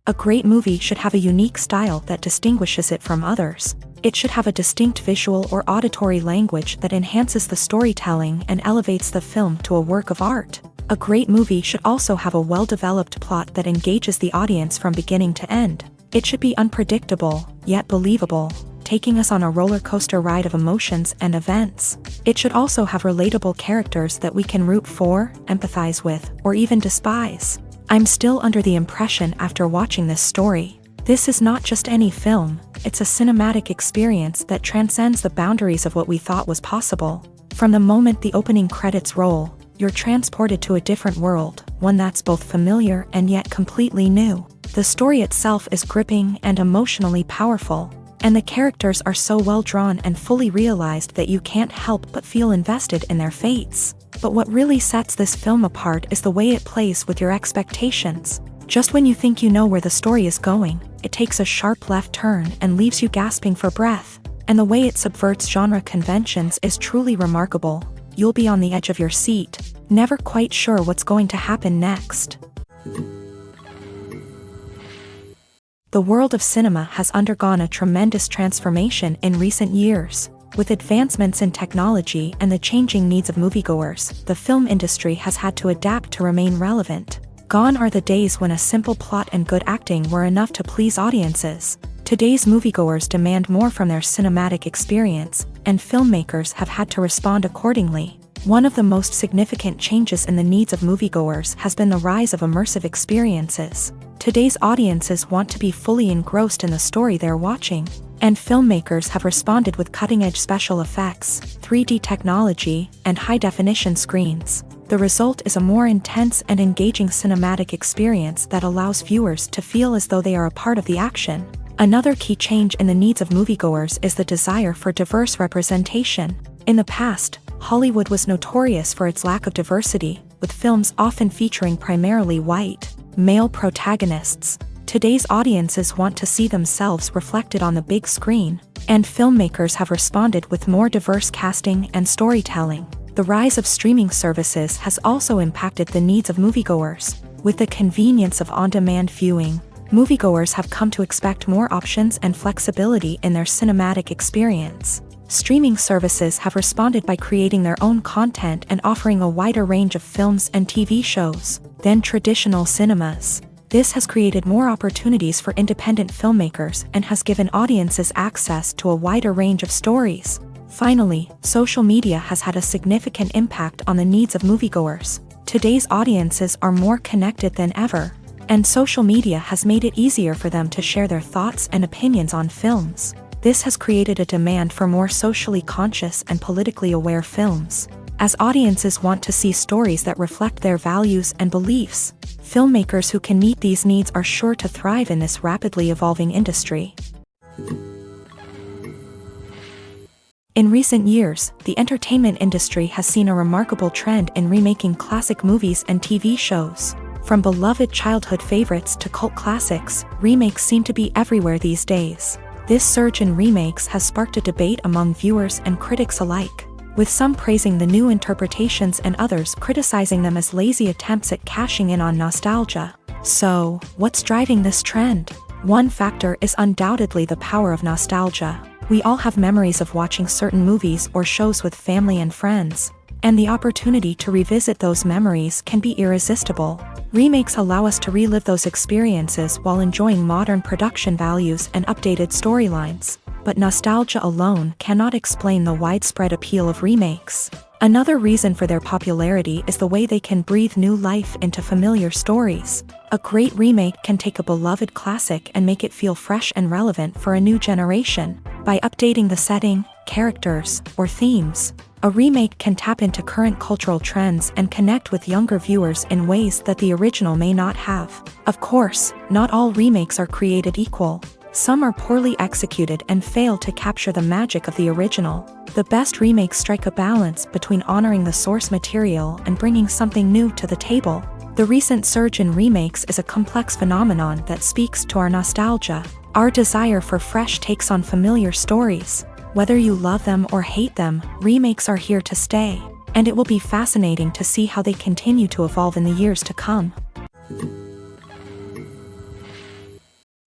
A great movie should have a unique style that distinguishes it from others. It should have a distinct visual or auditory language that enhances the storytelling and elevates the film to a work of art. A great movie should also have a well-developed plot that engages the audience from beginning to end. It should be unpredictable, yet believable, taking us on a roller coaster ride of emotions and events. It should also have relatable characters that we can root for, empathize with, or even despise. I'm still under the impression after watching this story. This is not just any film, it's a cinematic experience that transcends the boundaries of what we thought was possible. From the moment the opening credits roll, you're transported to a different world, one that's both familiar and yet completely new. The story itself is gripping and emotionally powerful, and the characters are so well drawn and fully realized that you can't help but feel invested in their fates. But what really sets this film apart is the way it plays with your expectations. Just when you think you know where the story is going, it takes a sharp left turn and leaves you gasping for breath. And the way it subverts genre conventions is truly remarkable. You'll be on the edge of your seat, never quite sure what's going to happen next. The world of cinema has undergone a tremendous transformation in recent years. With advancements in technology and the changing needs of moviegoers, the film industry has had to adapt to remain relevant. Gone are the days when a simple plot and good acting were enough to please audiences. Today's moviegoers demand more from their cinematic experience, and filmmakers have had to respond accordingly. One of the most significant changes in the needs of moviegoers has been the rise of immersive experiences. Today's audiences want to be fully engrossed in the story they're watching, and filmmakers have responded with cutting-edge special effects, 3D technology, and high-definition screens. The result is a more intense and engaging cinematic experience that allows viewers to feel as though they are a part of the action. Another key change in the needs of moviegoers is the desire for diverse representation. In the past, Hollywood was notorious for its lack of diversity, with films often featuring primarily white, male protagonists. Today's audiences want to see themselves reflected on the big screen, and filmmakers have responded with more diverse casting and storytelling. The rise of streaming services has also impacted the needs of moviegoers. With the convenience of on-demand viewing, moviegoers have come to expect more options and flexibility in their cinematic experience. Streaming services have responded by creating their own content and offering a wider range of films and TV shows than traditional cinemas. This has created more opportunities for independent filmmakers and has given audiences access to a wider range of stories. Finally, social media has had a significant impact on the needs of moviegoers. Today's audiences are more connected than ever, and social media has made it easier for them to share their thoughts and opinions on films. This has created a demand for more socially conscious and politically aware films. As audiences want to see stories that reflect their values and beliefs, filmmakers who can meet these needs are sure to thrive in this rapidly evolving industry. In recent years, the entertainment industry has seen a remarkable trend in remaking classic movies and TV shows. From beloved childhood favorites to cult classics, remakes seem to be everywhere these days. This surge in remakes has sparked a debate among viewers and critics alike, with some praising the new interpretations and others criticizing them as lazy attempts at cashing in on nostalgia. So, what's driving this trend? One factor is undoubtedly the power of nostalgia. We all have memories of watching certain movies or shows with family and friends, and the opportunity to revisit those memories can be irresistible. Remakes allow us to relive those experiences while enjoying modern production values and updated storylines. But nostalgia alone cannot explain the widespread appeal of remakes. Another reason for their popularity is the way they can breathe new life into familiar stories. A great remake can take a beloved classic and make it feel fresh and relevant for a new generation. By updating the setting, characters, or themes, a remake can tap into current cultural trends and connect with younger viewers in ways that the original may not have. Of course, not all remakes are created equal. Some are poorly executed and fail to capture the magic of the original. The best remakes strike a balance between honoring the source material and bringing something new to the table. The recent surge in remakes is a complex phenomenon that speaks to our nostalgia, our desire for fresh takes on familiar stories. Whether you love them or hate them, remakes are here to stay, and it will be fascinating to see how they continue to evolve in the years to come.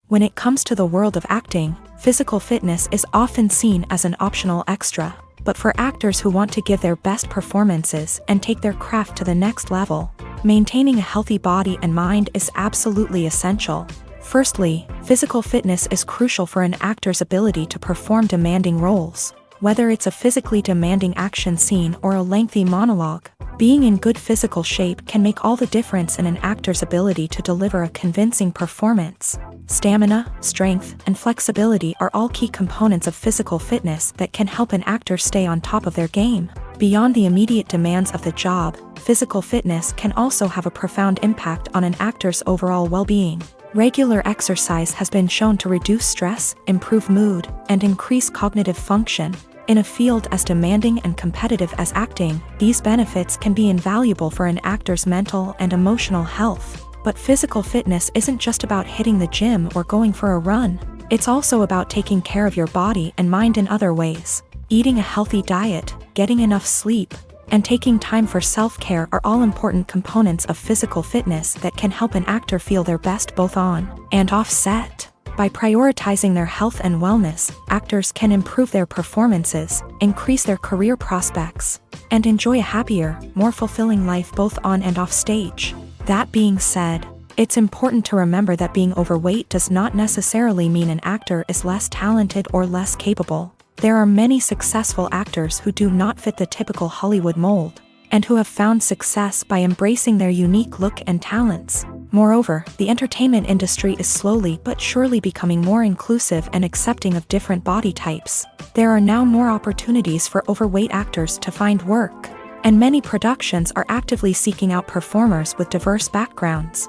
When it comes to the world of acting, physical fitness is often seen as an optional extra. But for actors who want to give their best performances and take their craft to the next level, maintaining a healthy body and mind is absolutely essential. Firstly, physical fitness is crucial for an actor's ability to perform demanding roles. Whether it's a physically demanding action scene or a lengthy monologue, being in good physical shape can make all the difference in an actor's ability to deliver a convincing performance. Stamina, strength, and flexibility are all key components of physical fitness that can help an actor stay on top of their game. Beyond the immediate demands of the job, physical fitness can also have a profound impact on an actor's overall well-being. Regular exercise has been shown to reduce stress, improve mood, and increase cognitive function. In a field as demanding and competitive as acting, these benefits can be invaluable for an actor's mental and emotional health. But physical fitness isn't just about hitting the gym or going for a run. It's also about taking care of your body and mind in other ways. Eating a healthy diet, getting enough sleep, and taking time for self-care are all important components of physical fitness that can help an actor feel their best both on and off set. By prioritizing their health and wellness, actors can improve their performances, increase their career prospects, and enjoy a happier, more fulfilling life both on and off stage. That being said, it's important to remember that being overweight does not necessarily mean an actor is less talented or less capable. There are many successful actors who do not fit the typical Hollywood mold, and who have found success by embracing their unique look and talents. Moreover, the entertainment industry is slowly but surely becoming more inclusive and accepting of different body types. There are now more opportunities for overweight actors to find work, and many productions are actively seeking out performers with diverse backgrounds.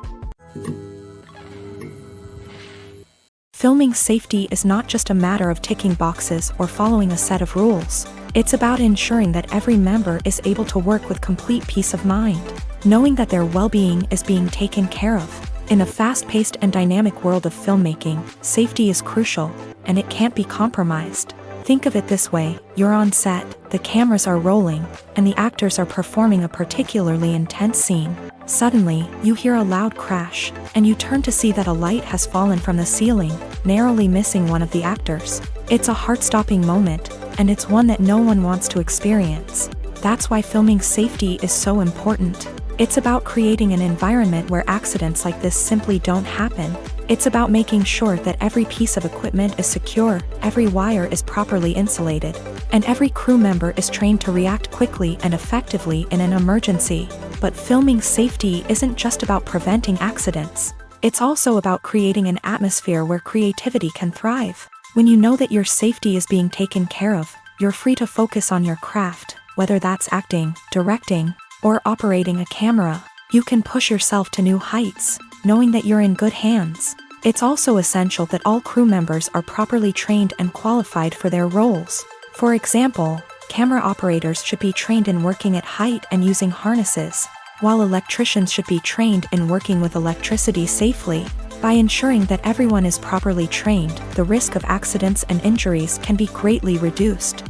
Filming safety is not just a matter of ticking boxes or following a set of rules. It's about ensuring that every member is able to work with complete peace of mind, knowing that their well-being is being taken care of. In the fast-paced and dynamic world of filmmaking, safety is crucial, and it can't be compromised. Think of it this way: you're on set, the cameras are rolling, and the actors are performing a particularly intense scene. Suddenly, you hear a loud crash, and you turn to see that a light has fallen from the ceiling, narrowly missing one of the actors. It's a heart-stopping moment, and it's one that no one wants to experience. That's why filming safety is so important. It's about creating an environment where accidents like this simply don't happen. It's about making sure that every piece of equipment is secure, every wire is properly insulated, and every crew member is trained to react quickly and effectively in an emergency. But filming safety isn't just about preventing accidents. It's also about creating an atmosphere where creativity can thrive. When you know that your safety is being taken care of, you're free to focus on your craft, whether that's acting, directing, or operating a camera. You can push yourself to new heights, knowing that you're in good hands. It's also essential that all crew members are properly trained and qualified for their roles. For example, camera operators should be trained in working at height and using harnesses, while electricians should be trained in working with electricity safely. By ensuring that everyone is properly trained, the risk of accidents and injuries can be greatly reduced.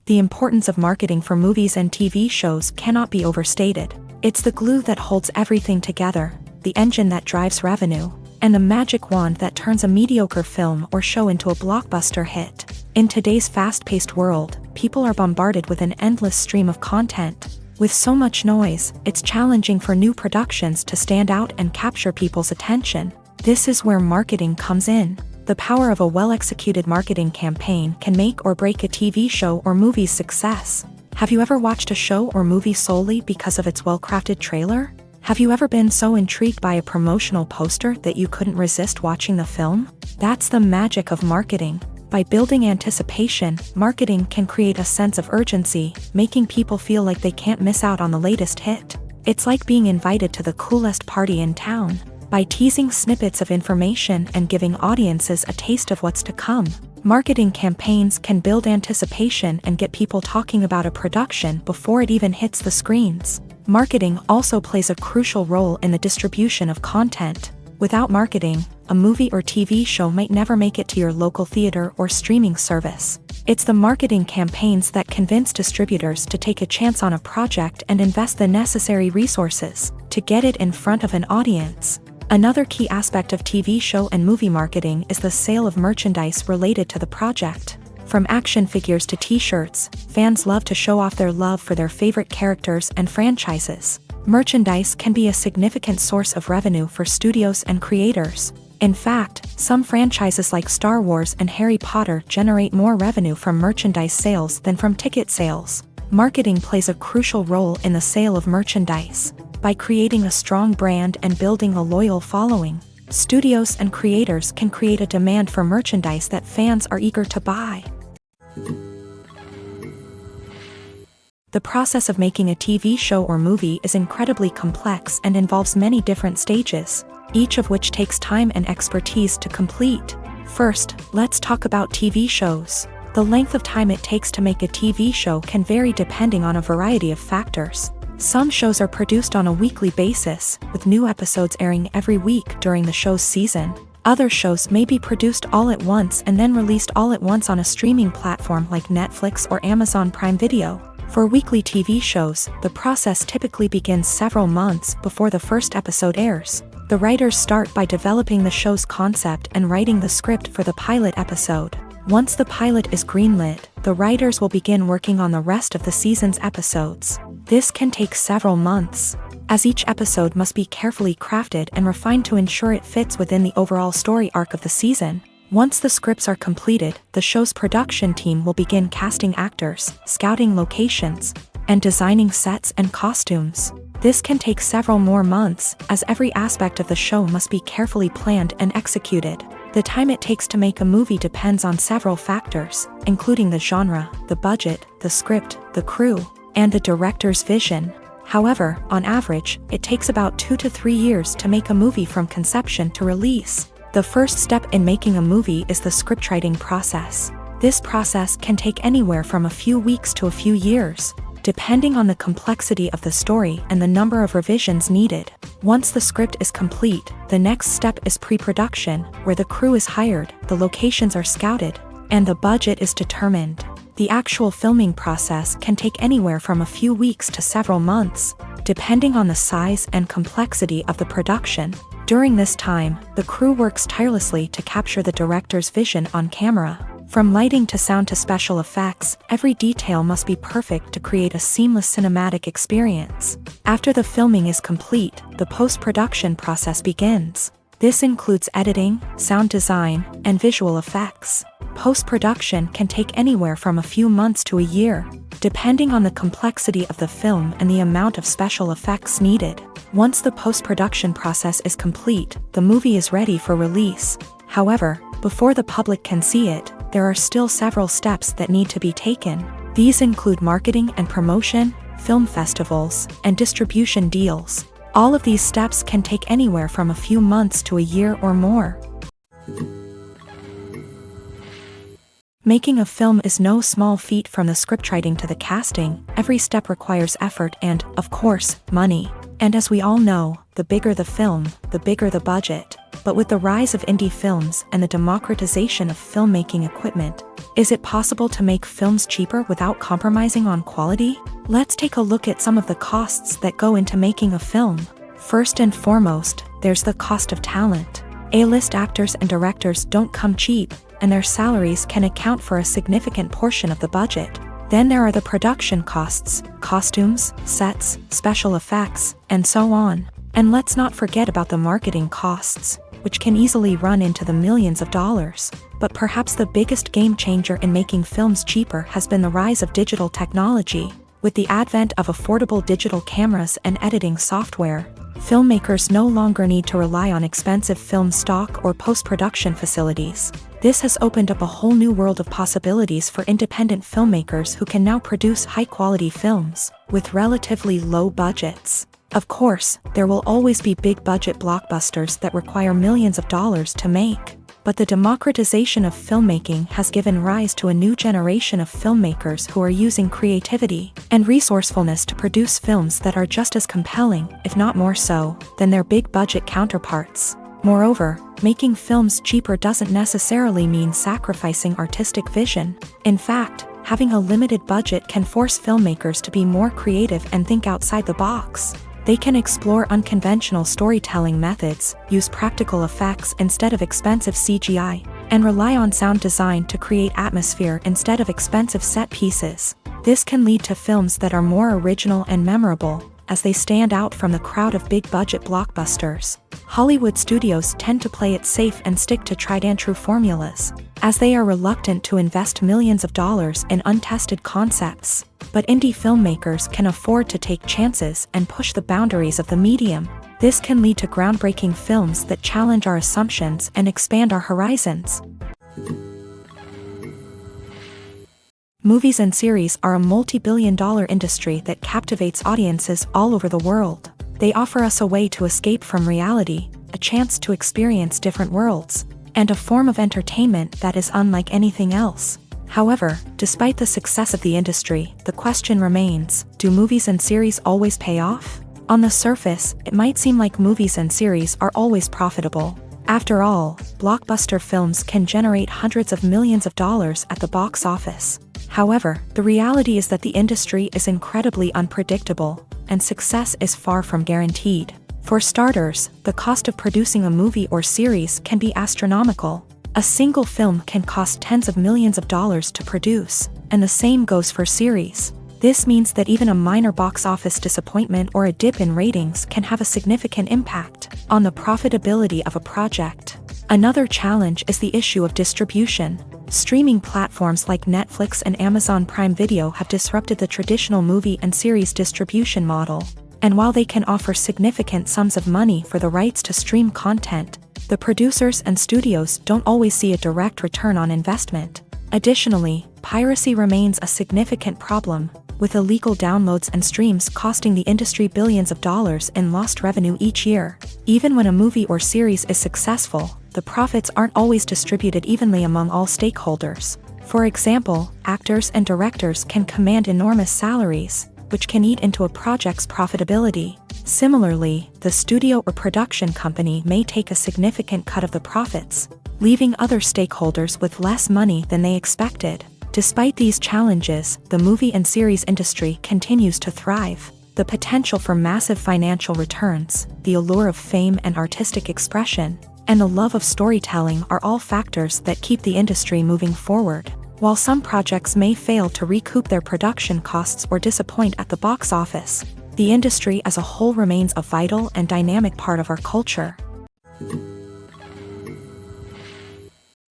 The importance of marketing for movies and TV shows cannot be overstated. It's the glue that holds everything together, the engine that drives revenue, and the magic wand that turns a mediocre film or show into a blockbuster hit. In today's fast-paced world, people are bombarded with an endless stream of content. With so much noise, it's challenging for new productions to stand out and capture people's attention. This is where marketing comes in. The power of a well-executed marketing campaign can make or break a TV show or movie's success. Have you ever watched a show or movie solely because of its well-crafted trailer? Have you ever been so intrigued by a promotional poster that you couldn't resist watching the film? That's the magic of marketing. By building anticipation, marketing can create a sense of urgency, making people feel like they can't miss out on the latest hit. It's like being invited to the coolest party in town. By teasing snippets of information and giving audiences a taste of what's to come, marketing campaigns can build anticipation and get people talking about a production before it even hits the screens. Marketing also plays a crucial role in the distribution of content. Without marketing, a movie or TV show might never make it to your local theater or streaming service. It's the marketing campaigns that convince distributors to take a chance on a project and invest the necessary resources to get it in front of an audience. Another key aspect of TV show and movie marketing is the sale of merchandise related to the project. From action figures to t-shirts, fans love to show off their love for their favorite characters and franchises. Merchandise can be a significant source of revenue for studios and creators. In fact, some franchises like Star Wars and Harry Potter generate more revenue from merchandise sales than from ticket sales. Marketing plays a crucial role in the sale of merchandise. By creating a strong brand and building a loyal following, studios and creators can create a demand for merchandise that fans are eager to buy. The process of making a TV show or movie is incredibly complex and involves many different stages, each of which takes time and expertise to complete. First, let's talk about TV shows. The length of time it takes to make a TV show can vary depending on a variety of factors. Some shows are produced on a weekly basis, with new episodes airing every week during the show's season. Other shows may be produced all at once and then released all at once on a streaming platform like Netflix or Amazon Prime Video. For weekly TV shows, the process typically begins several months before the first episode airs. The writers start by developing the show's concept and writing the script for the pilot episode. Once the pilot is greenlit, the writers will begin working on the rest of the season's episodes. This can take several months, as each episode must be carefully crafted and refined to ensure it fits within the overall story arc of the season. Once the scripts are completed, the show's production team will begin casting actors, scouting locations, and designing sets and costumes. This can take several more months, as every aspect of the show must be carefully planned and executed. The time it takes to make a movie depends on several factors, including the genre, the budget, the script, the crew, and the director's vision. However, on average, it takes about 2 to 3 years to make a movie from conception to release. The first step in making a movie is the scriptwriting process. This process can take anywhere from a few weeks to a few years, depending on the complexity of the story and the number of revisions needed. Once the script is complete, the next step is pre-production, where the crew is hired, the locations are scouted, and the budget is determined. The actual filming process can take anywhere from a few weeks to several months, depending on the size and complexity of the production. During this time, the crew works tirelessly to capture the director's vision on camera. From lighting to sound to special effects, every detail must be perfect to create a seamless cinematic experience. After the filming is complete, the post-production process begins. This includes editing, sound design, and visual effects. Post-production can take anywhere from a few months to a year, depending on the complexity of the film and the amount of special effects needed. Once the post-production process is complete, the movie is ready for release. However, before the public can see it, there are still several steps that need to be taken. These include marketing and promotion, film festivals, and distribution deals. All of these steps can take anywhere from a few months to a year or more. Making a film is no small feat. From the scriptwriting to the casting, every step requires effort and, of course, money. And as we all know, the bigger the film, the bigger the budget. But with the rise of indie films and the democratization of filmmaking equipment, is it possible to make films cheaper without compromising on quality? Let's take a look at some of the costs that go into making a film. First and foremost, there's the cost of talent. A-list actors and directors don't come cheap, and their salaries can account for a significant portion of the budget. Then there are the production costs, costumes, sets, special effects, and so on. And let's not forget about the marketing costs, which can easily run into the millions of dollars. But perhaps the biggest game changer in making films cheaper has been the rise of digital technology. With the advent of affordable digital cameras and editing software, filmmakers no longer need to rely on expensive film stock or post-production facilities. This has opened up a whole new world of possibilities for independent filmmakers who can now produce high-quality films with relatively low budgets. Of course, there will always be big-budget blockbusters that require millions of dollars to make. But the democratization of filmmaking has given rise to a new generation of filmmakers who are using creativity and resourcefulness to produce films that are just as compelling, if not more so, than their big-budget counterparts. Moreover, making films cheaper doesn't necessarily mean sacrificing artistic vision. In fact, having a limited budget can force filmmakers to be more creative and think outside the box. They can explore unconventional storytelling methods, use practical effects instead of expensive CGI, and rely on sound design to create atmosphere instead of expensive set pieces. This can lead to films that are more original and memorable, as they stand out from the crowd of big-budget blockbusters. Hollywood studios tend to play it safe and stick to tried-and-true formulas, as they are reluctant to invest millions of dollars in untested concepts. But indie filmmakers can afford to take chances and push the boundaries of the medium. This can lead to groundbreaking films that challenge our assumptions and expand our horizons. Movies and series are a multi-billion-dollar industry that captivates audiences all over the world. They offer us a way to escape from reality, a chance to experience different worlds, and a form of entertainment that is unlike anything else. However, despite the success of the industry, the question remains, do movies and series always pay off? On the surface, it might seem like movies and series are always profitable. After all, blockbuster films can generate hundreds of millions of dollars at the box office. However, the reality is that the industry is incredibly unpredictable, and success is far from guaranteed. For starters, the cost of producing a movie or series can be astronomical. A single film can cost tens of millions of dollars to produce, and the same goes for series. This means that even a minor box office disappointment or a dip in ratings can have a significant impact on the profitability of a project. Another challenge is the issue of distribution. Streaming platforms like Netflix and Amazon Prime Video have disrupted the traditional movie and series distribution model. And while they can offer significant sums of money for the rights to stream content, the producers and studios don't always see a direct return on investment. Additionally, piracy remains a significant problem, with illegal downloads and streams costing the industry billions of dollars in lost revenue each year. Even when a movie or series is successful, the profits aren't always distributed evenly among all stakeholders. For example, actors and directors can command enormous salaries, which can eat into a project's profitability. Similarly, the studio or production company may take a significant cut of the profits, leaving other stakeholders with less money than they expected. Despite these challenges, the movie and series industry continues to thrive. The potential for massive financial returns, the allure of fame and artistic expression, and the love of storytelling are all factors that keep the industry moving forward. While some projects may fail to recoup their production costs or disappoint at the box office, the industry as a whole remains a vital and dynamic part of our culture.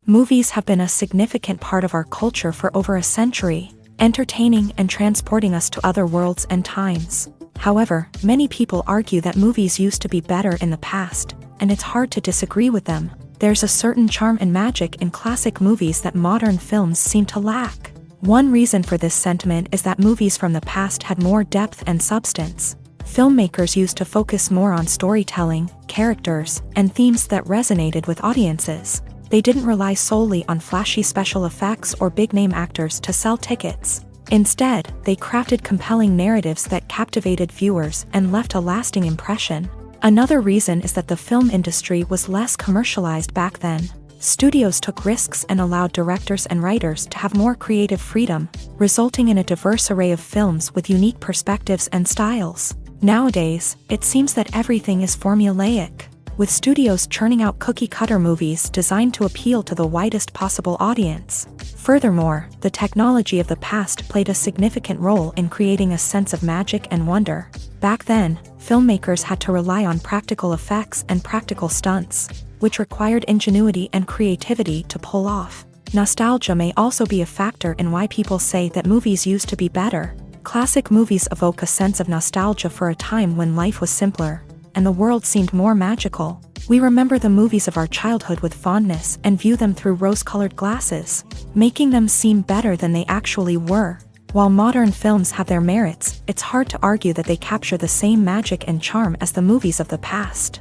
Movies have been a significant part of our culture for over a century, entertaining and transporting us to other worlds and times. However, many people argue that movies used to be better in the past, and it's hard to disagree with them. There's a certain charm and magic in classic movies that modern films seem to lack. One reason for this sentiment is that movies from the past had more depth and substance. Filmmakers used to focus more on storytelling, characters, and themes that resonated with audiences. They didn't rely solely on flashy special effects or big-name actors to sell tickets. Instead, they crafted compelling narratives that captivated viewers and left a lasting impression. Another reason is that the film industry was less commercialized back then. Studios took risks and allowed directors and writers to have more creative freedom, resulting in a diverse array of films with unique perspectives and styles. Nowadays, it seems that everything is formulaic, with studios churning out cookie-cutter movies designed to appeal to the widest possible audience. Furthermore, the technology of the past played a significant role in creating a sense of magic and wonder. Back then, filmmakers had to rely on practical effects and practical stunts, which required ingenuity and creativity to pull off. Nostalgia may also be a factor in why people say that movies used to be better. Classic movies evoke a sense of nostalgia for a time when life was simpler, and the world seemed more magical. We remember the movies of our childhood with fondness and view them through rose-colored glasses, making them seem better than they actually were. While modern films have their merits, it's hard to argue that they capture the same magic and charm as the movies of the past.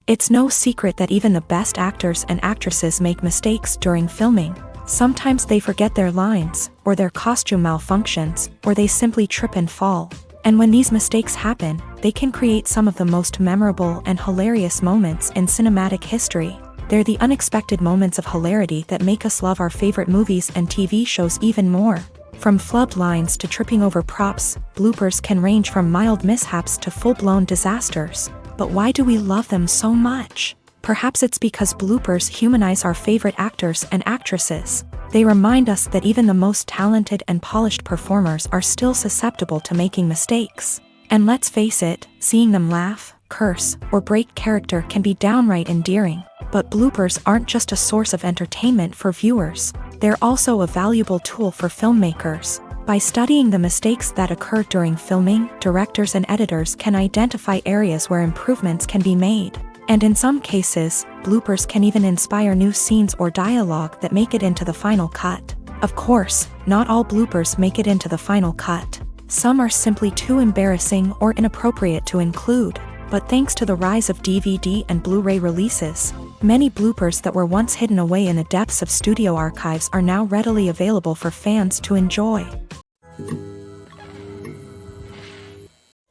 It's no secret that even the best actors and actresses make mistakes during filming. Sometimes they forget their lines, or their costume malfunctions, or they simply trip and fall. And when these mistakes happen, they can create some of the most memorable and hilarious moments in cinematic history. They're the unexpected moments of hilarity that make us love our favorite movies and TV shows even more. From flubbed lines to tripping over props, bloopers can range from mild mishaps to full-blown disasters. But why do we love them so much? Perhaps it's because bloopers humanize our favorite actors and actresses. They remind us that even the most talented and polished performers are still susceptible to making mistakes. And let's face it, seeing them laugh, curse, or break character can be downright endearing. But bloopers aren't just a source of entertainment for viewers. They're also a valuable tool for filmmakers. By studying the mistakes that occur during filming, directors and editors can identify areas where improvements can be made. And in some cases, bloopers can even inspire new scenes or dialogue that make it into the final cut. Of course, not all bloopers make it into the final cut. Some are simply too embarrassing or inappropriate to include. But thanks to the rise of DVD and Blu-ray releases, many bloopers that were once hidden away in the depths of studio archives are now readily available for fans to enjoy.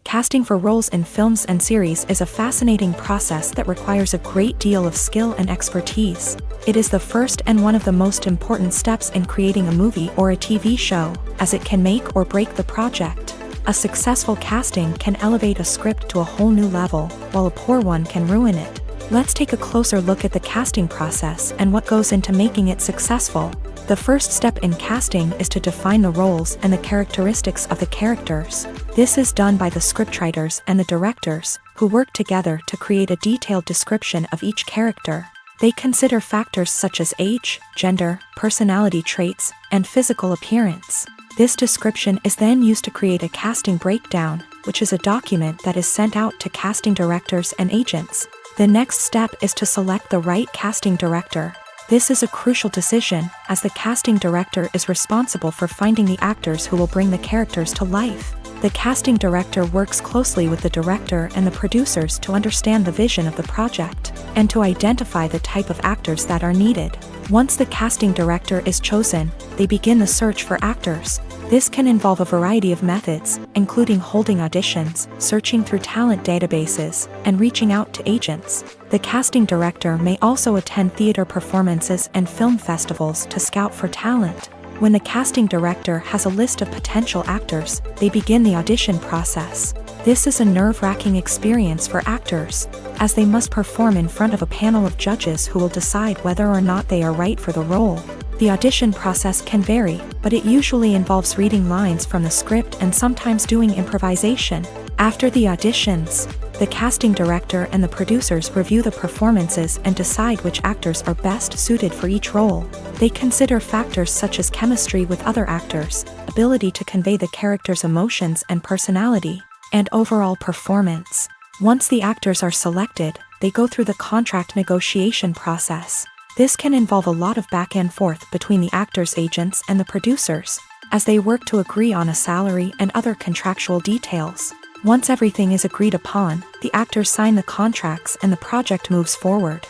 Casting for roles in films and series is a fascinating process that requires a great deal of skill and expertise. It is the first and one of the most important steps in creating a movie or a TV show, as it can make or break the project. A successful casting can elevate a script to a whole new level, while a poor one can ruin it. Let's take a closer look at the casting process and what goes into making it successful. The first step in casting is to define the roles and the characteristics of the characters. This is done by the scriptwriters and the directors, who work together to create a detailed description of each character. They consider factors such as age, gender, personality traits, and physical appearance. This description is then used to create a casting breakdown, which is a document that is sent out to casting directors and agents. The next step is to select the right casting director. This is a crucial decision, as the casting director is responsible for finding the actors who will bring the characters to life. The casting director works closely with the director and the producers to understand the vision of the project, and to identify the type of actors that are needed. Once the casting director is chosen, they begin the search for actors. This can involve a variety of methods, including holding auditions, searching through talent databases, and reaching out to agents. The casting director may also attend theater performances and film festivals to scout for talent. When the casting director has a list of potential actors, they begin the audition process. This is a nerve-wracking experience for actors, as they must perform in front of a panel of judges who will decide whether or not they are right for the role. The audition process can vary, but it usually involves reading lines from the script and sometimes doing improvisation. After the auditions, the casting director and the producers review the performances and decide which actors are best suited for each role. They consider factors such as chemistry with other actors, ability to convey the character's emotions and personality, and overall performance. Once the actors are selected, they go through the contract negotiation process. This can involve a lot of back and forth between the actors' agents and the producers, as they work to agree on a salary and other contractual details. Once everything is agreed upon, the actors sign the contracts and the project moves forward.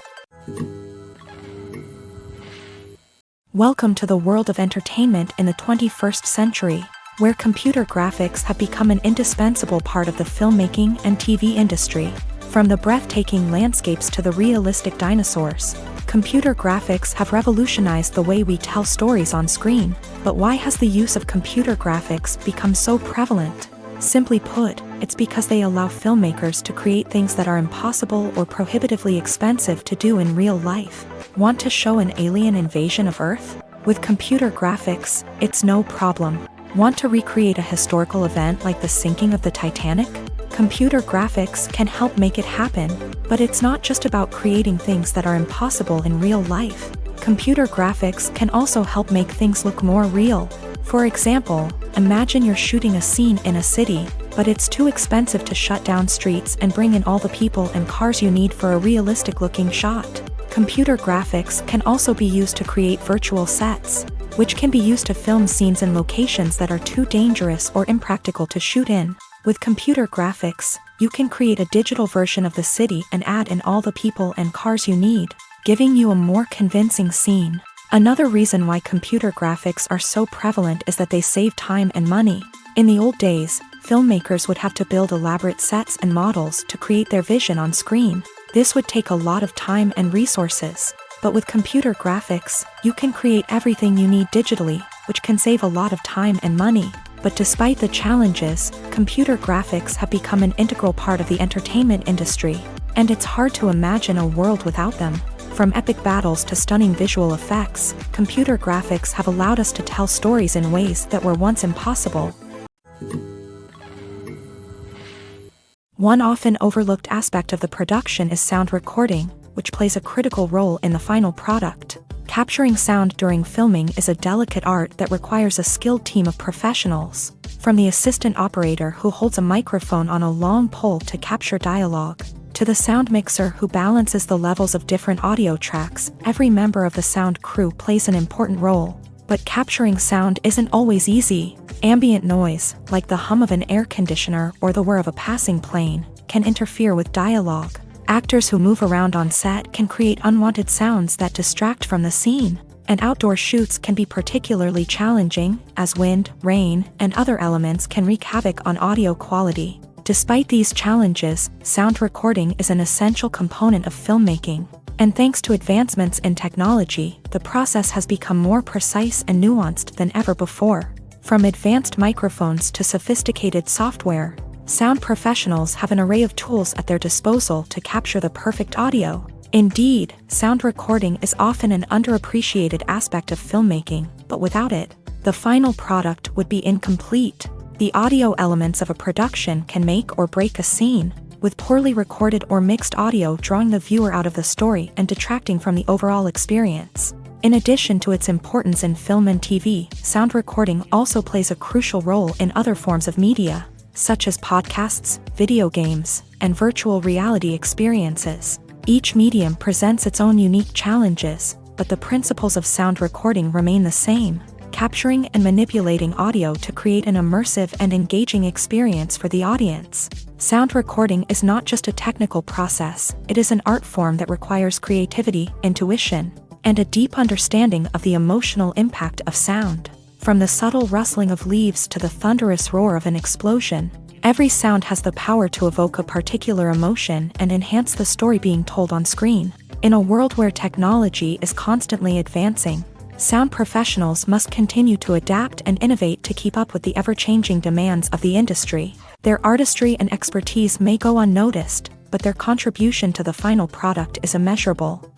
Welcome to the world of entertainment in the 21st century, where computer graphics have become an indispensable part of the filmmaking and TV industry. From the breathtaking landscapes to the realistic dinosaurs, computer graphics have revolutionized the way we tell stories on screen. But why has the use of computer graphics become so prevalent? Simply put, it's because they allow filmmakers to create things that are impossible or prohibitively expensive to do in real life. Want to show an alien invasion of Earth? With computer graphics, it's no problem. Want to recreate a historical event like the sinking of the Titanic? Computer graphics can help make it happen, but it's not just about creating things that are impossible in real life. Computer graphics can also help make things look more real. For example, imagine you're shooting a scene in a city, but it's too expensive to shut down streets and bring in all the people and cars you need for a realistic-looking shot. Computer graphics can also be used to create virtual sets, which can be used to film scenes in locations that are too dangerous or impractical to shoot in. With computer graphics, you can create a digital version of the city and add in all the people and cars you need, giving you a more convincing scene. Another reason why computer graphics are so prevalent is that they save time and money. In the old days, filmmakers would have to build elaborate sets and models to create their vision on screen. This would take a lot of time and resources. But with computer graphics, you can create everything you need digitally, which can save a lot of time and money. But despite the challenges, computer graphics have become an integral part of the entertainment industry, and it's hard to imagine a world without them. From epic battles to stunning visual effects, computer graphics have allowed us to tell stories in ways that were once impossible. One often overlooked aspect of the production is sound recording, which plays a critical role in the final product. Capturing sound during filming is a delicate art that requires a skilled team of professionals. From the assistant operator who holds a microphone on a long pole to capture dialogue, to the sound mixer who balances the levels of different audio tracks, every member of the sound crew plays an important role. But capturing sound isn't always easy. Ambient noise, like the hum of an air conditioner or the whir of a passing plane, can interfere with dialogue. Actors who move around on set can create unwanted sounds that distract from the scene. And outdoor shoots can be particularly challenging, as wind, rain, and other elements can wreak havoc on audio quality. Despite these challenges, sound recording is an essential component of filmmaking. And thanks to advancements in technology, the process has become more precise and nuanced than ever before. From advanced microphones to sophisticated software, sound professionals have an array of tools at their disposal to capture the perfect audio. Indeed, sound recording is often an underappreciated aspect of filmmaking, but without it, the final product would be incomplete. The audio elements of a production can make or break a scene, with poorly recorded or mixed audio drawing the viewer out of the story and detracting from the overall experience. In addition to its importance in film and TV, sound recording also plays a crucial role in other forms of media, such as podcasts, video games, and virtual reality experiences. Each medium presents its own unique challenges, but the principles of sound recording remain the same: capturing and manipulating audio to create an immersive and engaging experience for the audience. Sound recording is not just a technical process, it is an art form that requires creativity, intuition, and a deep understanding of the emotional impact of sound. From the subtle rustling of leaves to the thunderous roar of an explosion, every sound has the power to evoke a particular emotion and enhance the story being told on screen. In a world where technology is constantly advancing, sound professionals must continue to adapt and innovate to keep up with the ever-changing demands of the industry. Their artistry and expertise may go unnoticed, but their contribution to the final product is immeasurable.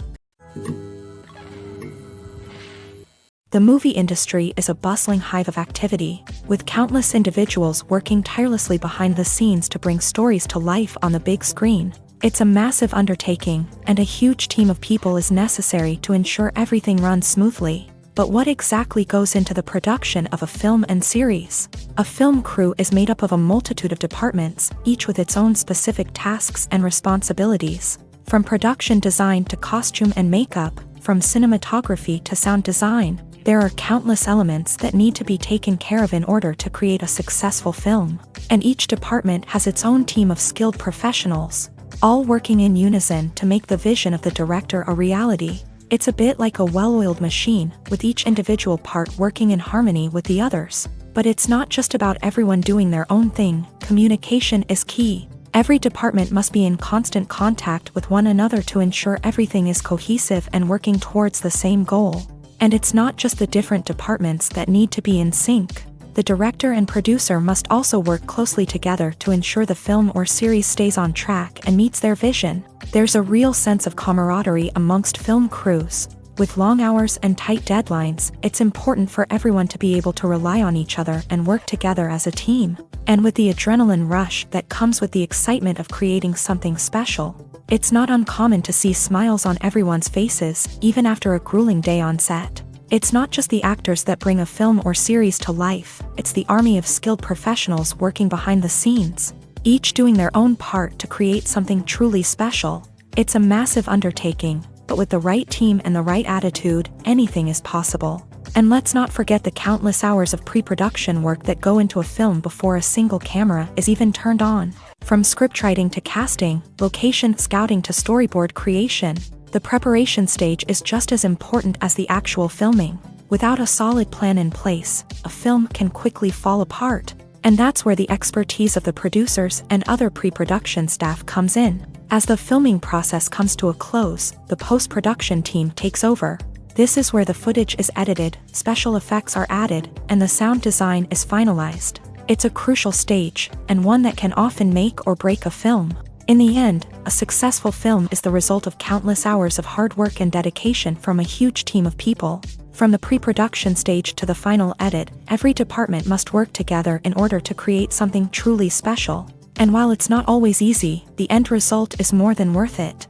The movie industry is a bustling hive of activity, with countless individuals working tirelessly behind the scenes to bring stories to life on the big screen. It's a massive undertaking, and a huge team of people is necessary to ensure everything runs smoothly. But what exactly goes into the production of a film and series? A film crew is made up of a multitude of departments, each with its own specific tasks and responsibilities. From production design to costume and makeup, from cinematography to sound design, there are countless elements that need to be taken care of in order to create a successful film. And each department has its own team of skilled professionals, all working in unison to make the vision of the director a reality. It's a bit like a well-oiled machine, with each individual part working in harmony with the others. But it's not just about everyone doing their own thing. Communication is key. Every department must be in constant contact with one another to ensure everything is cohesive and working towards the same goal. And it's not just the different departments that need to be in sync. The director and producer must also work closely together to ensure the film or series stays on track and meets their vision. There's a real sense of camaraderie amongst film crews. With long hours and tight deadlines, it's important for everyone to be able to rely on each other and work together as a team. And with the adrenaline rush that comes with the excitement of creating something special, it's not uncommon to see smiles on everyone's faces, even after a grueling day on set. It's not just the actors that bring a film or series to life, it's the army of skilled professionals working behind the scenes, each doing their own part to create something truly special. It's a massive undertaking, but with the right team and the right attitude, anything is possible. And let's not forget the countless hours of pre-production work that go into a film before a single camera is even turned on. From scriptwriting to casting, location scouting to storyboard creation, the preparation stage is just as important as the actual filming. Without a solid plan in place, a film can quickly fall apart. And that's where the expertise of the producers and other pre-production staff comes in. As the filming process comes to a close, the post-production team takes over. This is where the footage is edited, special effects are added, and the sound design is finalized. It's a crucial stage, and one that can often make or break a film. In the end, a successful film is the result of countless hours of hard work and dedication from a huge team of people. From the pre-production stage to the final edit, every department must work together in order to create something truly special. And while it's not always easy, the end result is more than worth it.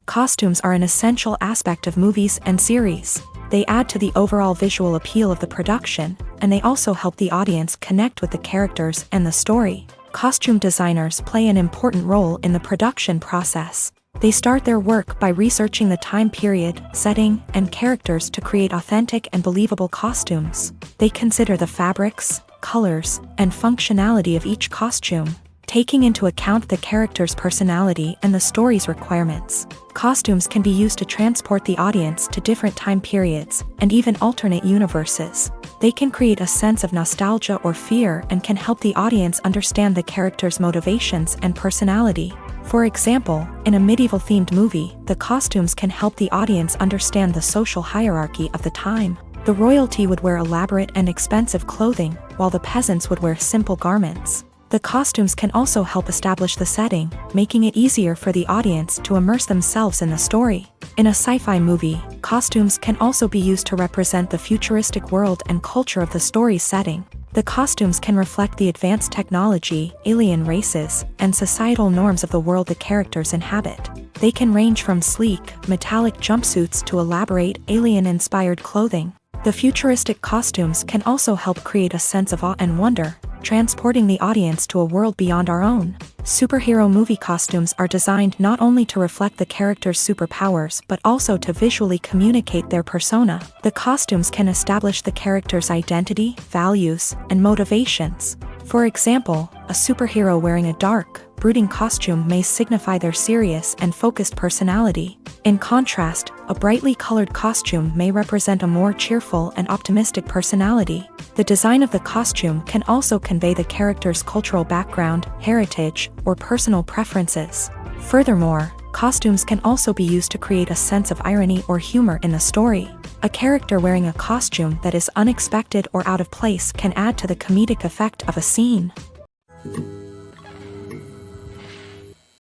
Costumes are an essential aspect of movies and series. They add to the overall visual appeal of the production, and they also help the audience connect with the characters and the story. Costume designers play an important role in the production process. They start their work by researching the time period, setting, and characters to create authentic and believable costumes. They consider the fabrics, colors, and functionality of each costume, taking into account the character's personality and the story's requirements. Costumes can be used to transport the audience to different time periods and even alternate universes. They can create a sense of nostalgia or fear and can help the audience understand the character's motivations and personality. For example, in a medieval-themed movie, the costumes can help the audience understand the social hierarchy of the time. The royalty would wear elaborate and expensive clothing, while the peasants would wear simple garments. The costumes can also help establish the setting, making it easier for the audience to immerse themselves in the story. In a sci-fi movie, costumes can also be used to represent the futuristic world and culture of the story's setting. The costumes can reflect the advanced technology, alien races, and societal norms of the world the characters inhabit. They can range from sleek, metallic jumpsuits to elaborate, alien-inspired clothing. The futuristic costumes can also help create a sense of awe and wonder, transporting the audience to a world beyond our own. Superhero movie costumes are designed not only to reflect the character's superpowers but also to visually communicate their persona. The costumes can establish the character's identity, values, and motivations. For example, a superhero wearing a dark, brooding costume may signify their serious and focused personality. In contrast, a brightly colored costume may represent a more cheerful and optimistic personality. The design of the costume can also convey the character's cultural background, heritage, or personal preferences. Furthermore, costumes can also be used to create a sense of irony or humor in the story. A character wearing a costume that is unexpected or out of place can add to the comedic effect of a scene.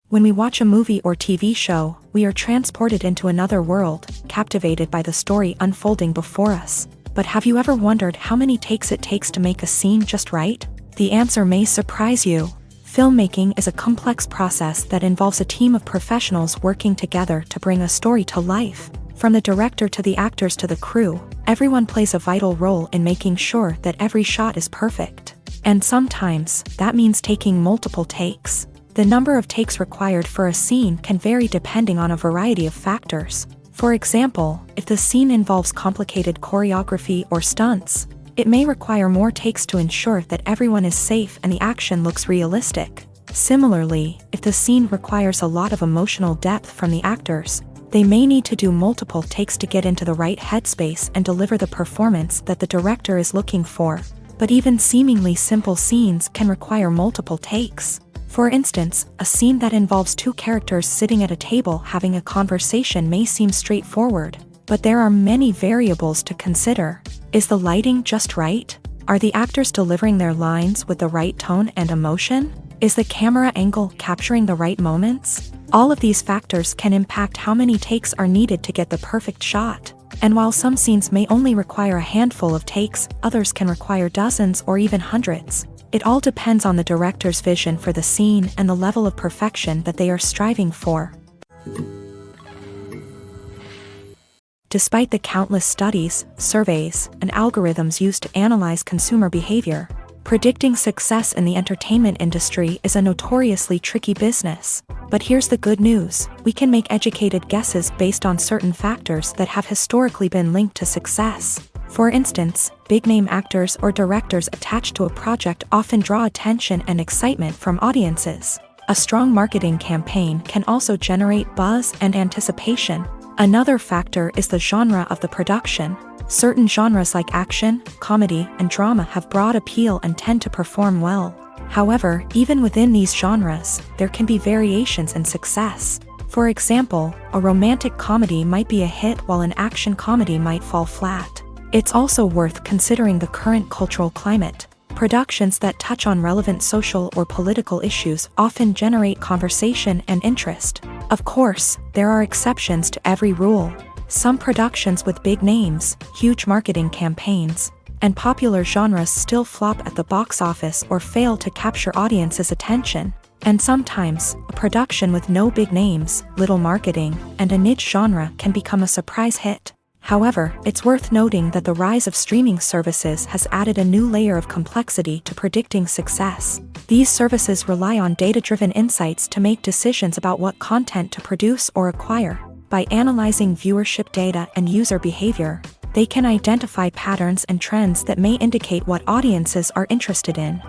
When we watch a movie or TV show, we are transported into another world, captivated by the story unfolding before us. But have you ever wondered how many takes it takes to make a scene just right? The answer may surprise you. Filmmaking is a complex process that involves a team of professionals working together to bring a story to life. From the director to the actors to the crew, everyone plays a vital role in making sure that every shot is perfect. And sometimes, that means taking multiple takes. The number of takes required for a scene can vary depending on a variety of factors. For example, if the scene involves complicated choreography or stunts, it may require more takes to ensure that everyone is safe and the action looks realistic. Similarly, if the scene requires a lot of emotional depth from the actors, they may need to do multiple takes to get into the right headspace and deliver the performance that the director is looking for. But even seemingly simple scenes can require multiple takes. For instance, a scene that involves two characters sitting at a table having a conversation may seem straightforward, but there are many variables to consider. Is the lighting just right? Are the actors delivering their lines with the right tone and emotion? Is the camera angle capturing the right moments? All of these factors can impact how many takes are needed to get the perfect shot. And while some scenes may only require a handful of takes, others can require dozens or even hundreds. It all depends on the director's vision for the scene and the level of perfection that they are striving for. Despite the countless studies, surveys, and algorithms used to analyze consumer behavior, predicting success in the entertainment industry is a notoriously tricky business. But here's the good news: we can make educated guesses based on certain factors that have historically been linked to success. For instance, big-name actors or directors attached to a project often draw attention and excitement from audiences. A strong marketing campaign can also generate buzz and anticipation. Another factor is the genre of the production. Certain genres like action, comedy, and drama have broad appeal and tend to perform well. However, even within these genres, there can be variations in success. For example, a romantic comedy might be a hit while an action comedy might fall flat. It's also worth considering the current cultural climate. Productions that touch on relevant social or political issues often generate conversation and interest. Of course, there are exceptions to every rule. Some productions with big names, huge marketing campaigns, and popular genres still flop at the box office or fail to capture audiences' attention. And sometimes, a production with no big names, little marketing, and a niche genre can become a surprise hit. However, it's worth noting that the rise of streaming services has added a new layer of complexity to predicting success. These services rely on data-driven insights to make decisions about what content to produce or acquire. By analyzing viewership data and user behavior, they can identify patterns and trends that may indicate what audiences are interested in.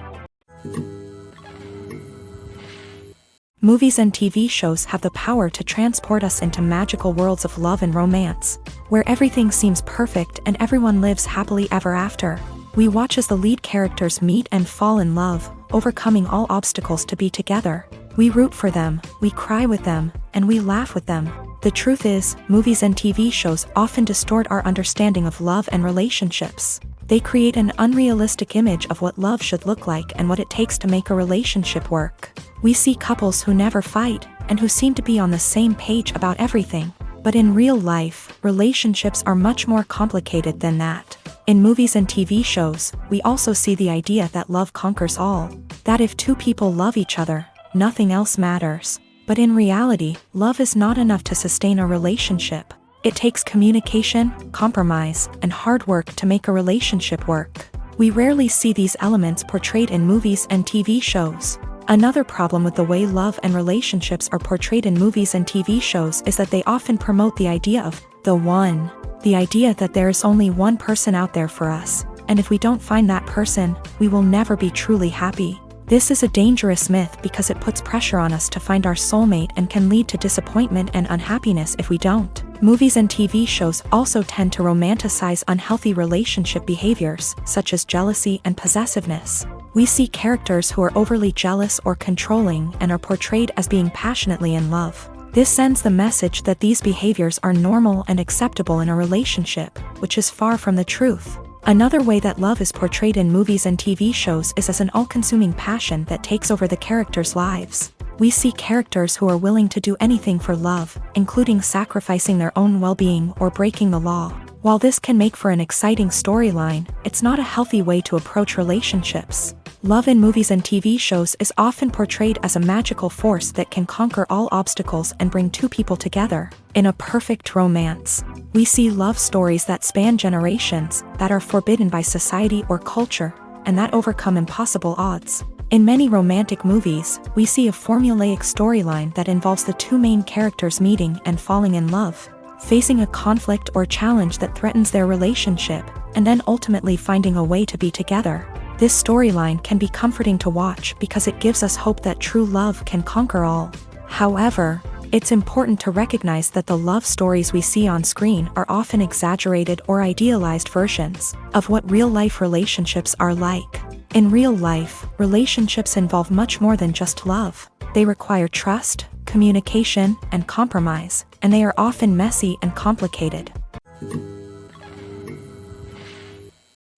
Movies and TV shows have the power to transport us into magical worlds of love and romance, where everything seems perfect and everyone lives happily ever after. We watch as the lead characters meet and fall in love, overcoming all obstacles to be together. We root for them, we cry with them, and we laugh with them. The truth is, movies and TV shows often distort our understanding of love and relationships. They create an unrealistic image of what love should look like and what it takes to make a relationship work. We see couples who never fight, and who seem to be on the same page about everything. But in real life, relationships are much more complicated than that. In movies and TV shows, we also see the idea that love conquers all. That if two people love each other, nothing else matters. But in reality, love is not enough to sustain a relationship. It takes communication, compromise, and hard work to make a relationship work. We rarely see these elements portrayed in movies and TV shows. Another problem with the way love and relationships are portrayed in movies and TV shows is that they often promote the idea of the one. The idea that there is only one person out there for us, and if we don't find that person, we will never be truly happy. This is a dangerous myth because it puts pressure on us to find our soulmate and can lead to disappointment and unhappiness if we don't. Movies and TV shows also tend to romanticize unhealthy relationship behaviors, such as jealousy and possessiveness. We see characters who are overly jealous or controlling and are portrayed as being passionately in love. This sends the message that these behaviors are normal and acceptable in a relationship, which is far from the truth. Another way that love is portrayed in movies and TV shows is as an all-consuming passion that takes over the characters' lives. We see characters who are willing to do anything for love, including sacrificing their own well-being or breaking the law. While this can make for an exciting storyline, it's not a healthy way to approach relationships. Love in movies and TV shows is often portrayed as a magical force that can conquer all obstacles and bring two people together. In a perfect romance, we see love stories that span generations, that are forbidden by society or culture, and that overcome impossible odds. In many romantic movies, we see a formulaic storyline that involves the two main characters meeting and falling in love, facing a conflict or challenge that threatens their relationship, and then ultimately finding a way to be together. This storyline can be comforting to watch because it gives us hope that true love can conquer all. However, it's important to recognize that the love stories we see on screen are often exaggerated or idealized versions of what real-life relationships are like. In real life, relationships involve much more than just love. They require trust, communication, and compromise, and they are often messy and complicated.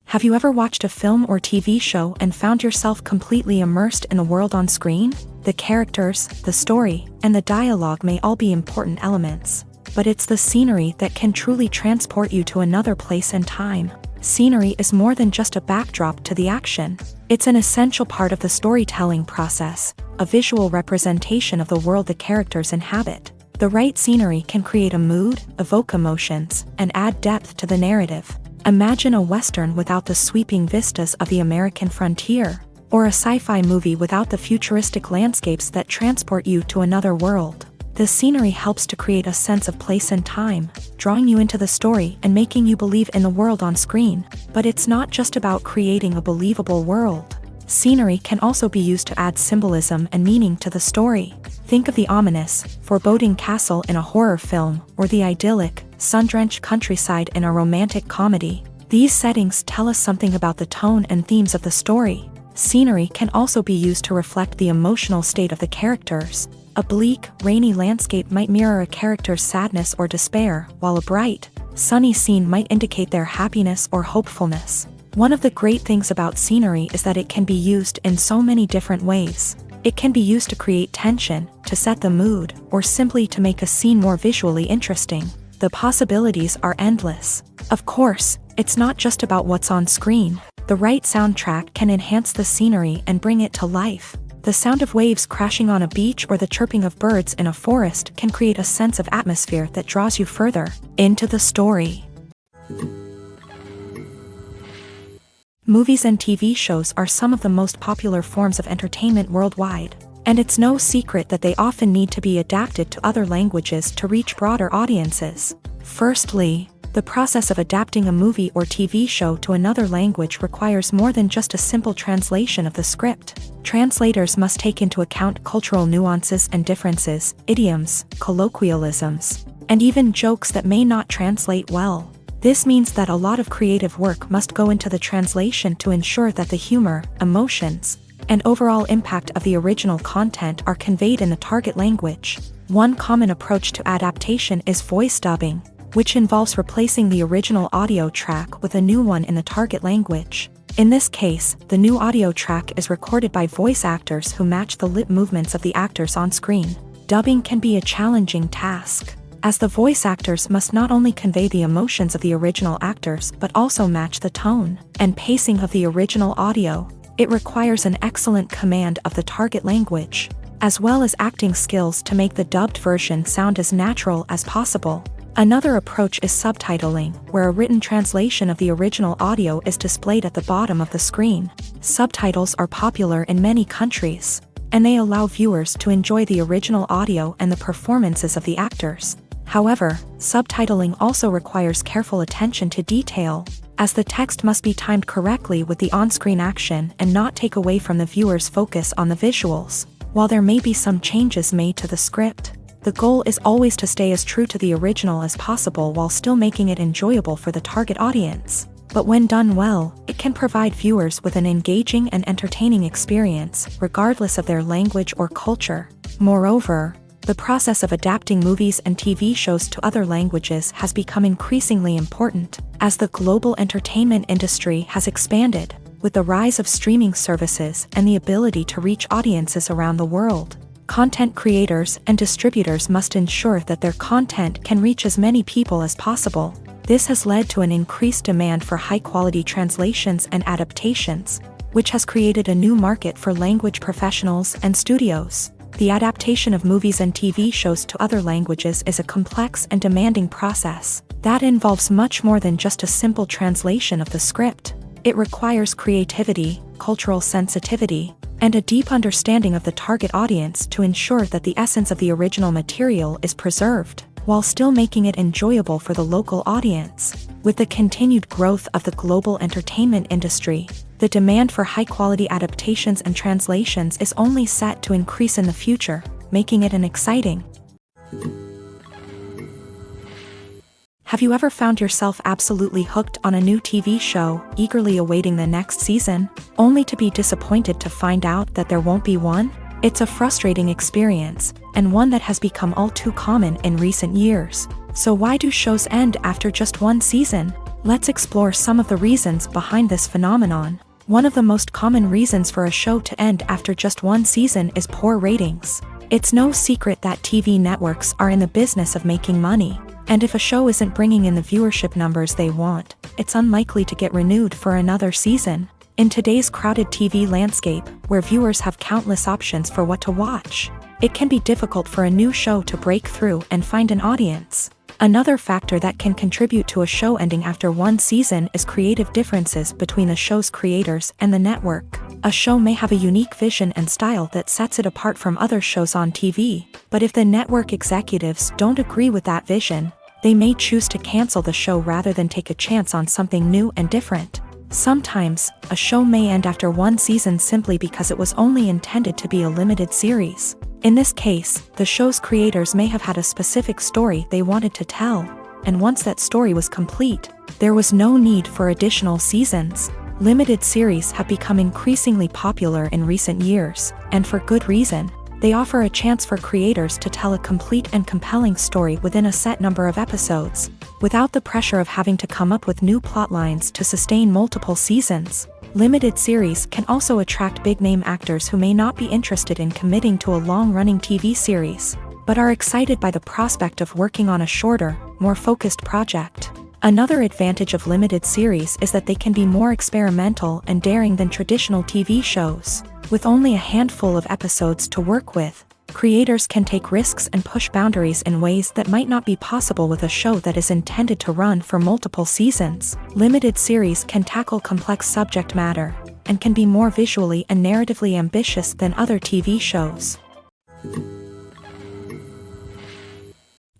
Have you ever watched a film or TV show and found yourself completely immersed in the world on screen? The characters, the story, and the dialogue may all be important elements, but it's the scenery that can truly transport you to another place and time. Scenery is more than just a backdrop to the action. It's an essential part of the storytelling process, a visual representation of the world the characters inhabit. The right scenery can create a mood, evoke emotions, and add depth to the narrative. Imagine a Western without the sweeping vistas of the American frontier, or a sci-fi movie without the futuristic landscapes that transport you to another world. The scenery helps to create a sense of place and time, drawing you into the story and making you believe in the world on screen. But it's not just about creating a believable world. Scenery can also be used to add symbolism and meaning to the story. Think of the ominous, foreboding castle in a horror film, or the idyllic, sun-drenched countryside in a romantic comedy. These settings tell us something about the tone and themes of the story. Scenery can also be used to reflect the emotional state of the characters. A bleak, rainy landscape might mirror a character's sadness or despair, while a bright, sunny scene might indicate their happiness or hopefulness. One of the great things about scenery is that it can be used in so many different ways. It can be used to create tension, to set the mood, or simply to make a scene more visually interesting. The possibilities are endless. Of course, it's not just about what's on screen. The right soundtrack can enhance the scenery and bring it to life. The sound of waves crashing on a beach or the chirping of birds in a forest can create a sense of atmosphere that draws you further into the story. Movies and TV shows are some of the most popular forms of entertainment worldwide, and it's no secret that they often need to be adapted to other languages to reach broader audiences. Firstly, the process of adapting a movie or TV show to another language requires more than just a simple translation of the script. Translators must take into account cultural nuances and differences, idioms, colloquialisms, and even jokes that may not translate well. This means that a lot of creative work must go into the translation to ensure that the humor, emotions, and overall impact of the original content are conveyed in the target language. One common approach to adaptation is voice dubbing, which involves replacing the original audio track with a new one in the target language. In this case, the new audio track is recorded by voice actors who match the lip movements of the actors on screen. Dubbing can be a challenging task, as the voice actors must not only convey the emotions of the original actors but also match the tone and pacing of the original audio. It requires an excellent command of the target language, as well as acting skills to make the dubbed version sound as natural as possible. Another approach is subtitling, where a written translation of the original audio is displayed at the bottom of the screen. Subtitles are popular in many countries, and they allow viewers to enjoy the original audio and the performances of the actors. However, subtitling also requires careful attention to detail, as the text must be timed correctly with the on-screen action and not take away from the viewer's focus on the visuals. While there may be some changes made to the script, the goal is always to stay as true to the original as possible while still making it enjoyable for the target audience. But when done well, it can provide viewers with an engaging and entertaining experience, regardless of their language or culture. Moreover, the process of adapting movies and TV shows to other languages has become increasingly important, as the global entertainment industry has expanded, with the rise of streaming services and the ability to reach audiences around the world. Content creators and distributors must ensure that their content can reach as many people as possible. This has led to an increased demand for high-quality translations and adaptations, which has created a new market for language professionals and studios. The adaptation of movies and TV shows to other languages is a complex and demanding process that involves much more than just a simple translation of the script. It requires creativity, cultural sensitivity, and a deep understanding of the target audience to ensure that the essence of the original material is preserved, while still making it enjoyable for the local audience. With the continued growth of the global entertainment industry, the demand for high-quality adaptations and translations is only set to increase in the future, making it an exciting. Have you ever found yourself absolutely hooked on a new TV show, eagerly awaiting the next season, only to be disappointed to find out that there won't be one? It's a frustrating experience, and one that has become all too common in recent years. So why do shows end after just one season? Let's explore some of the reasons behind this phenomenon. One of the most common reasons for a show to end after just one season is poor ratings. It's no secret that TV networks are in the business of making money, and if a show isn't bringing in the viewership numbers they want, it's unlikely to get renewed for another season. In today's crowded TV landscape, where viewers have countless options for what to watch, it can be difficult for a new show to break through and find an audience. Another factor that can contribute to a show ending after one season is creative differences between the show's creators and the network. A show may have a unique vision and style that sets it apart from other shows on TV, but if the network executives don't agree with that vision, they may choose to cancel the show rather than take a chance on something new and different. Sometimes, a show may end after one season simply because it was only intended to be a limited series. In this case, the show's creators may have had a specific story they wanted to tell, and once that story was complete, there was no need for additional seasons. Limited series have become increasingly popular in recent years, and for good reason. They offer a chance for creators to tell a complete and compelling story within a set number of episodes, without the pressure of having to come up with new plotlines to sustain multiple seasons. Limited series can also attract big-name actors who may not be interested in committing to a long-running TV series, but are excited by the prospect of working on a shorter, more focused project. Another advantage of limited series is that they can be more experimental and daring than traditional TV shows. With only a handful of episodes to work with, creators can take risks and push boundaries in ways that might not be possible with a show that is intended to run for multiple seasons. Limited series can tackle complex subject matter, and can be more visually and narratively ambitious than other TV shows.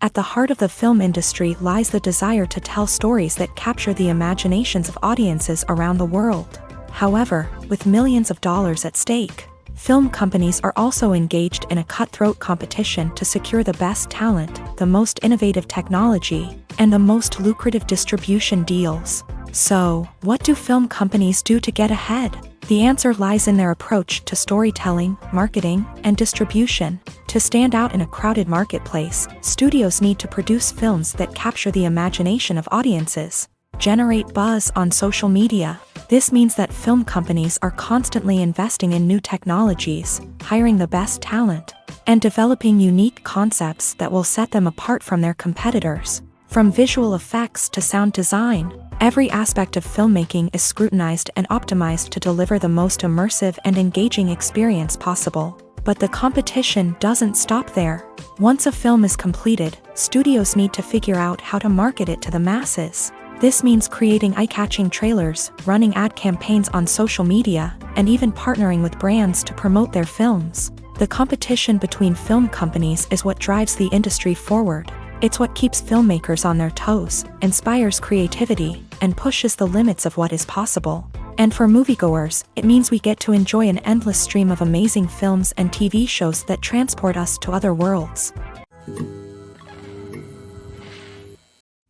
At the heart of the film industry lies the desire to tell stories that capture the imaginations of audiences around the world. However, with millions of dollars at stake, film companies are also engaged in a cutthroat competition to secure the best talent, the most innovative technology, and the most lucrative distribution deals. So, what do film companies do to get ahead? The answer lies in their approach to storytelling, marketing, and distribution. To stand out in a crowded marketplace, studios need to produce films that capture the imagination of audiences, generate buzz on social media. This means that film companies are constantly investing in new technologies, hiring the best talent, and developing unique concepts that will set them apart from their competitors. From visual effects to sound design, every aspect of filmmaking is scrutinized and optimized to deliver the most immersive and engaging experience possible. But the competition doesn't stop there. Once a film is completed, studios need to figure out how to market it to the masses. This means creating eye-catching trailers, running ad campaigns on social media, and even partnering with brands to promote their films. The competition between film companies is what drives the industry forward. It's what keeps filmmakers on their toes, inspires creativity, and pushes the limits of what is possible. And for moviegoers, it means we get to enjoy an endless stream of amazing films and TV shows that transport us to other worlds.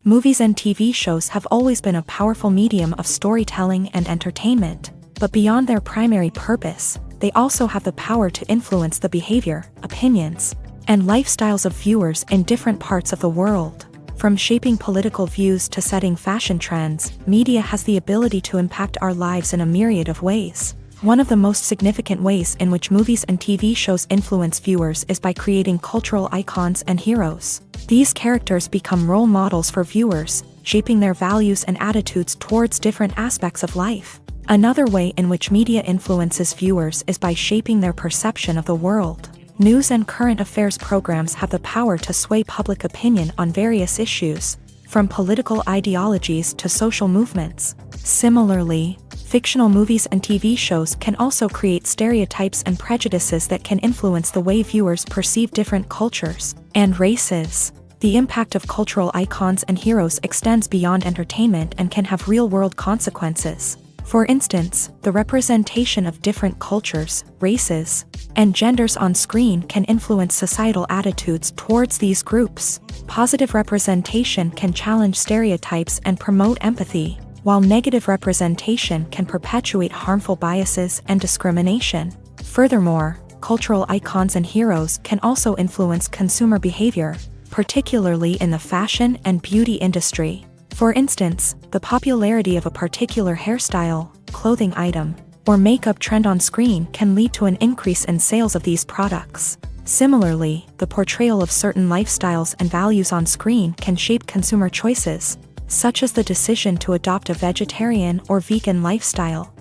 Movies and TV shows have always been a powerful medium of storytelling and entertainment, but beyond their primary purpose, they also have the power to influence the behavior, opinions, and lifestyles of viewers in different parts of the world. From shaping political views to setting fashion trends, media has the ability to impact our lives in a myriad of ways. One of the most significant ways in which movies and TV shows influence viewers is by creating cultural icons and heroes. These characters become role models for viewers, shaping their values and attitudes towards different aspects of life. Another way in which media influences viewers is by shaping their perception of the world. News and current affairs programs have the power to sway public opinion on various issues, from political ideologies to social movements. Similarly, fictional movies and TV shows can also create stereotypes and prejudices that can influence the way viewers perceive different cultures and races. The impact of cultural icons and heroes extends beyond entertainment and can have real-world consequences. For instance, the representation of different cultures, races, and genders on screen can influence societal attitudes towards these groups. Positive representation can challenge stereotypes and promote empathy, while negative representation can perpetuate harmful biases and discrimination. Furthermore, cultural icons and heroes can also influence consumer behavior, particularly in the fashion and beauty industry. For instance, the popularity of a particular hairstyle, clothing item, or makeup trend on screen can lead to an increase in sales of these products. Similarly, the portrayal of certain lifestyles and values on screen can shape consumer choices, such as the decision to adopt a vegetarian or vegan lifestyle.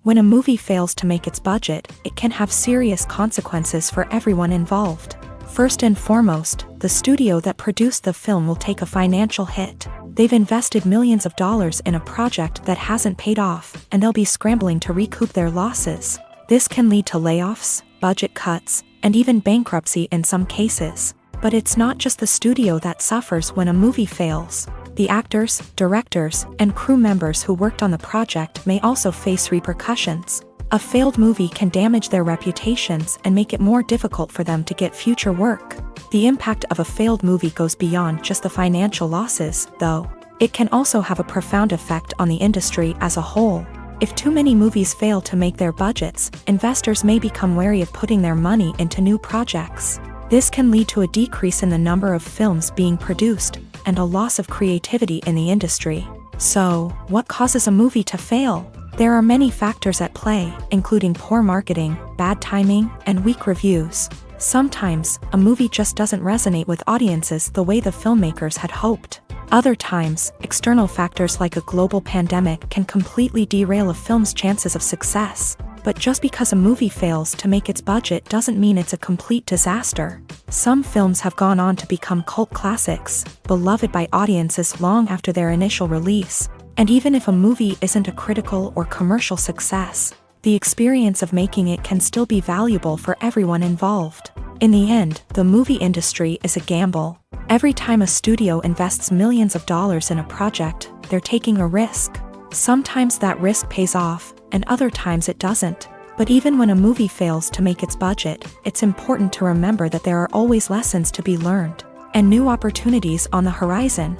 When a movie fails to make its budget, it can have serious consequences for everyone involved. First and foremost, the studio that produced the film will take a financial hit. They've invested millions of dollars in a project that hasn't paid off, and they'll be scrambling to recoup their losses. This can lead to layoffs, budget cuts, and even bankruptcy in some cases. But it's not just the studio that suffers when a movie fails. The actors, directors, and crew members who worked on the project may also face repercussions. A failed movie can damage their reputations and make it more difficult for them to get future work. The impact of a failed movie goes beyond just the financial losses, though. It can also have a profound effect on the industry as a whole. If too many movies fail to make their budgets, investors may become wary of putting their money into new projects. This can lead to a decrease in the number of films being produced and a loss of creativity in the industry. So, what causes a movie to fail? There are many factors at play, including poor marketing, bad timing, and weak reviews. Sometimes, a movie just doesn't resonate with audiences the way the filmmakers had hoped. Other times, external factors like a global pandemic can completely derail a film's chances of success. But just because a movie fails to make its budget doesn't mean it's a complete disaster. Some films have gone on to become cult classics, beloved by audiences long after their initial release. And even if a movie isn't a critical or commercial success, the experience of making it can still be valuable for everyone involved. In the end, the movie industry is a gamble. Every time a studio invests millions of dollars in a project, they're taking a risk. Sometimes that risk pays off, and other times it doesn't. But even when a movie fails to make its budget, it's important to remember that there are always lessons to be learned, and new opportunities on the horizon.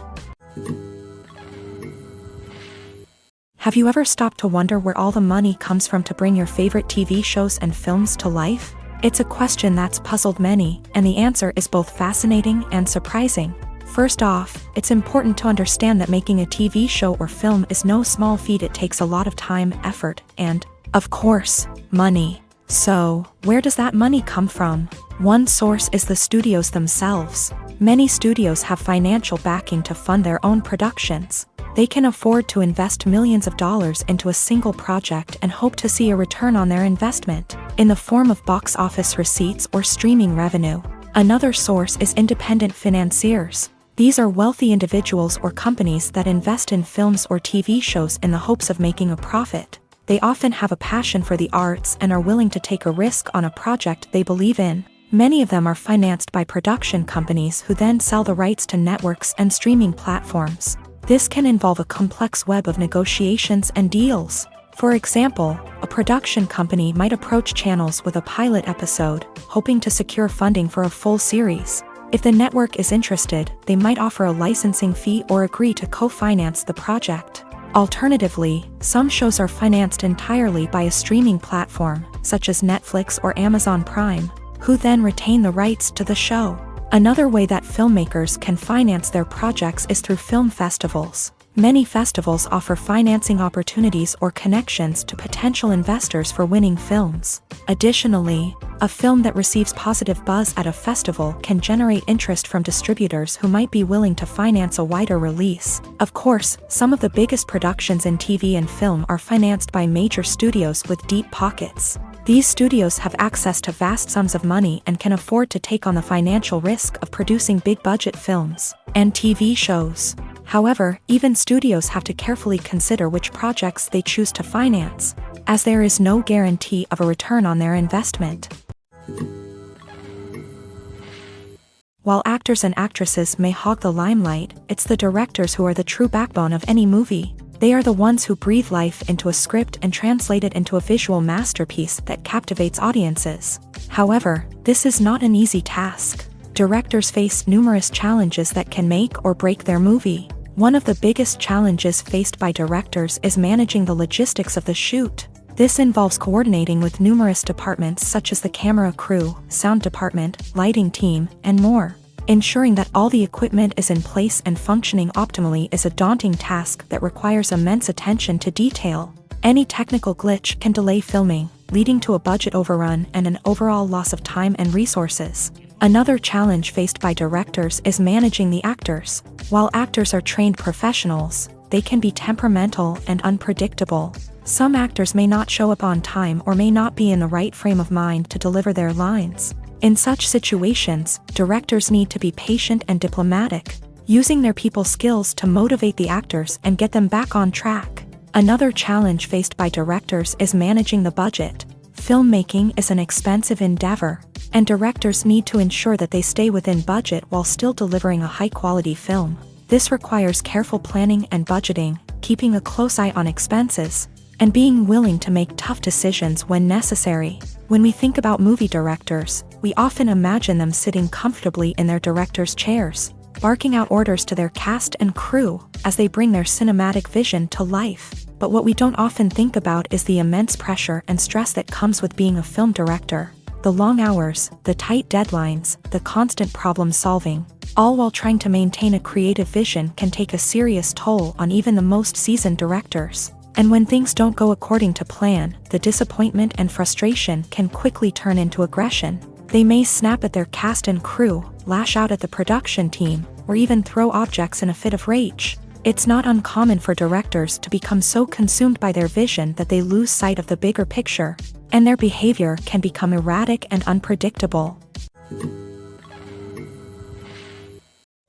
Have you ever stopped to wonder where all the money comes from to bring your favorite TV shows and films to life? It's a question that's puzzled many, and the answer is both fascinating and surprising. First off, it's important to understand that making a TV show or film is no small feat. It takes a lot of time, effort, and, of course, money. So, where does that money come from? One source is the studios themselves. Many studios have financial backing to fund their own productions. They can afford to invest millions of dollars into a single project and hope to see a return on their investment, in the form of box office receipts or streaming revenue. Another source is independent financiers. These are wealthy individuals or companies that invest in films or TV shows in the hopes of making a profit. They often have a passion for the arts and are willing to take a risk on a project they believe in. Many of them are financed by production companies who then sell the rights to networks and streaming platforms. This can involve a complex web of negotiations and deals. For example, a production company might approach channels with a pilot episode, hoping to secure funding for a full series. If the network is interested, they might offer a licensing fee or agree to co-finance the project. Alternatively, some shows are financed entirely by a streaming platform, such as Netflix or Amazon Prime, who then retain the rights to the show. Another way that filmmakers can finance their projects is through film festivals. Many festivals offer financing opportunities or connections to potential investors for winning films. Additionally, a film that receives positive buzz at a festival can generate interest from distributors who might be willing to finance a wider release. Of course, some of the biggest productions in TV and film are financed by major studios with deep pockets. These studios have access to vast sums of money and can afford to take on the financial risk of producing big-budget films and TV shows. However, even studios have to carefully consider which projects they choose to finance, as there is no guarantee of a return on their investment. While actors and actresses may hog the limelight, it's the directors who are the true backbone of any movie. They are the ones who breathe life into a script and translate it into a visual masterpiece that captivates audiences. However, this is not an easy task. Directors face numerous challenges that can make or break their movie. One of the biggest challenges faced by directors is managing the logistics of the shoot. This involves coordinating with numerous departments such as the camera crew, sound department, lighting team, and more. Ensuring that all the equipment is in place and functioning optimally is a daunting task that requires immense attention to detail. Any technical glitch can delay filming, leading to a budget overrun and an overall loss of time and resources. Another challenge faced by directors is managing the actors. While actors are trained professionals, they can be temperamental and unpredictable. Some actors may not show up on time or may not be in the right frame of mind to deliver their lines. In such situations, directors need to be patient and diplomatic, using their people skills to motivate the actors and get them back on track. Another challenge faced by directors is managing the budget. Filmmaking is an expensive endeavor, and directors need to ensure that they stay within budget while still delivering a high-quality film. This requires careful planning and budgeting, keeping a close eye on expenses, and being willing to make tough decisions when necessary. When we think about movie directors, we often imagine them sitting comfortably in their director's chairs. barking out orders to their cast and crew as they bring their cinematic vision to life. But what we don't often think about is the immense pressure and stress that comes with being a film director. The long hours, the tight deadlines, the constant problem solving, all while trying to maintain a creative vision can take a serious toll on even the most seasoned directors. And when things don't go according to plan, the disappointment and frustration can quickly turn into aggression. They may snap at their cast and crew, lash out at the production team, or even throw objects in a fit of rage. It's not uncommon for directors to become so consumed by their vision that they lose sight of the bigger picture, and their behavior can become erratic and unpredictable.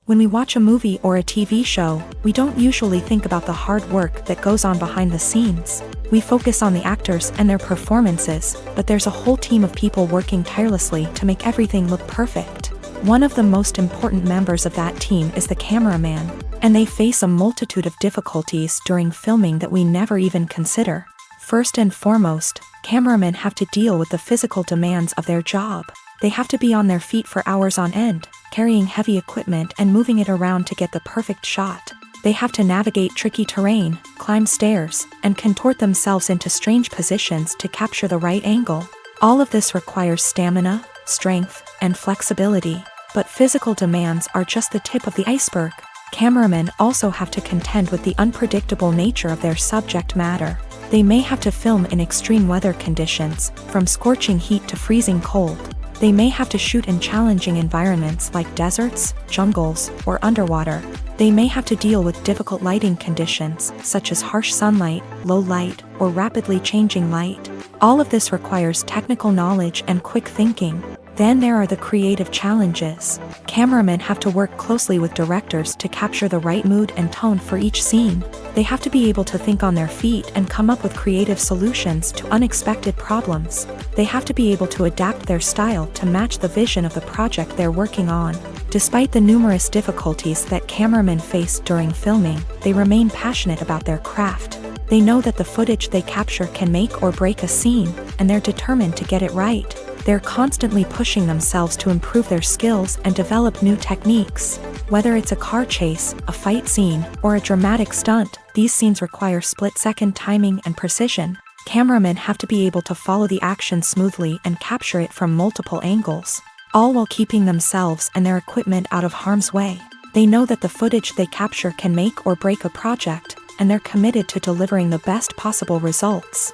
When we watch a movie or a TV show, we don't usually think about the hard work that goes on behind the scenes. We focus on the actors and their performances, but there's a whole team of people working tirelessly to make everything look perfect. One of the most important members of that team is the cameraman, and they face a multitude of difficulties during filming that we never even consider. First and foremost, cameramen have to deal with the physical demands of their job. They have to be on their feet for hours on end, carrying heavy equipment and moving it around to get the perfect shot. They have to navigate tricky terrain, climb stairs, and contort themselves into strange positions to capture the right angle. All of this requires stamina, strength, and flexibility. But physical demands are just the tip of the iceberg. Cameramen also have to contend with the unpredictable nature of their subject matter. They may have to film in extreme weather conditions, from scorching heat to freezing cold. They may have to shoot in challenging environments like deserts, jungles, or underwater. They may have to deal with difficult lighting conditions, such as harsh sunlight, low light, or rapidly changing light. All of this requires technical knowledge and quick thinking. Then there are the creative challenges. Cameramen have to work closely with directors to capture the right mood and tone for each scene. They have to be able to think on their feet and come up with creative solutions to unexpected problems. They have to be able to adapt their style to match the vision of the project they're working on. Despite the numerous difficulties that cameramen face during filming, they remain passionate about their craft. They know that the footage they capture can make or break a scene, and they're determined to get it right. They're constantly pushing themselves to improve their skills and develop new techniques. Whether it's a car chase, a fight scene, or a dramatic stunt, these scenes require split-second timing and precision. Cameramen have to be able to follow the action smoothly and capture it from multiple angles, all while keeping themselves and their equipment out of harm's way. They know that the footage they capture can make or break a project, and they're committed to delivering the best possible results.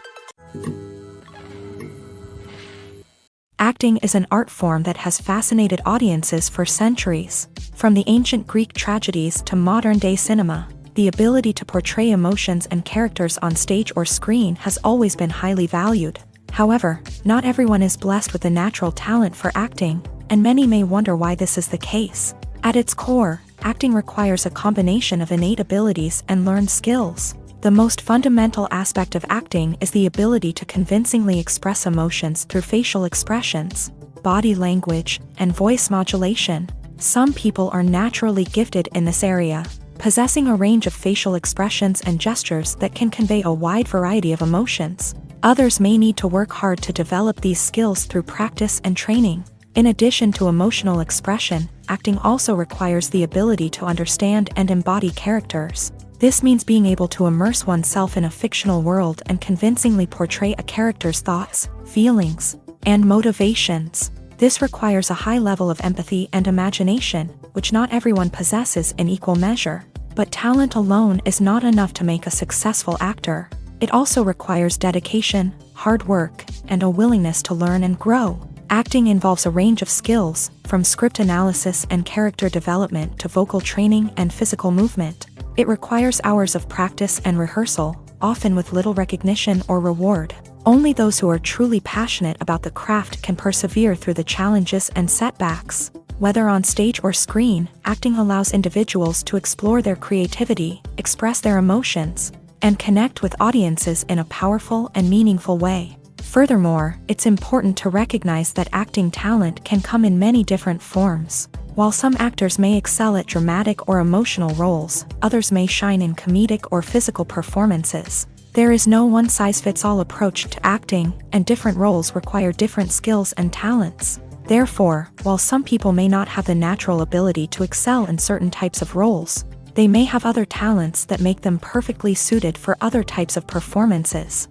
Acting is an art form that has fascinated audiences for centuries. From the ancient Greek tragedies to modern-day cinema, the ability to portray emotions and characters on stage or screen has always been highly valued. However, not everyone is blessed with a natural talent for acting, and many may wonder why this is the case. At its core, acting requires a combination of innate abilities and learned skills. The most fundamental aspect of acting is the ability to convincingly express emotions through facial expressions, body language, and voice modulation. Some people are naturally gifted in this area, possessing a range of facial expressions and gestures that can convey a wide variety of emotions. Others may need to work hard to develop these skills through practice and training. In addition to emotional expression, acting also requires the ability to understand and embody characters. This means being able to immerse oneself in a fictional world and convincingly portray a character's thoughts, feelings, and motivations. This requires a high level of empathy and imagination, which not everyone possesses in equal measure. But talent alone is not enough to make a successful actor. It also requires dedication, hard work, and a willingness to learn and grow. Acting involves a range of skills, from script analysis and character development to vocal training and physical movement. It requires hours of practice and rehearsal, often with little recognition or reward. Only those who are truly passionate about the craft can persevere through the challenges and setbacks. Whether on stage or screen, acting allows individuals to explore their creativity, express their emotions, and connect with audiences in a powerful and meaningful way. Furthermore, it's important to recognize that acting talent can come in many different forms. While some actors may excel at dramatic or emotional roles, others may shine in comedic or physical performances. There is no one-size-fits-all approach to acting, and different roles require different skills and talents. Therefore, while some people may not have the natural ability to excel in certain types of roles, they may have other talents that make them perfectly suited for other types of performances.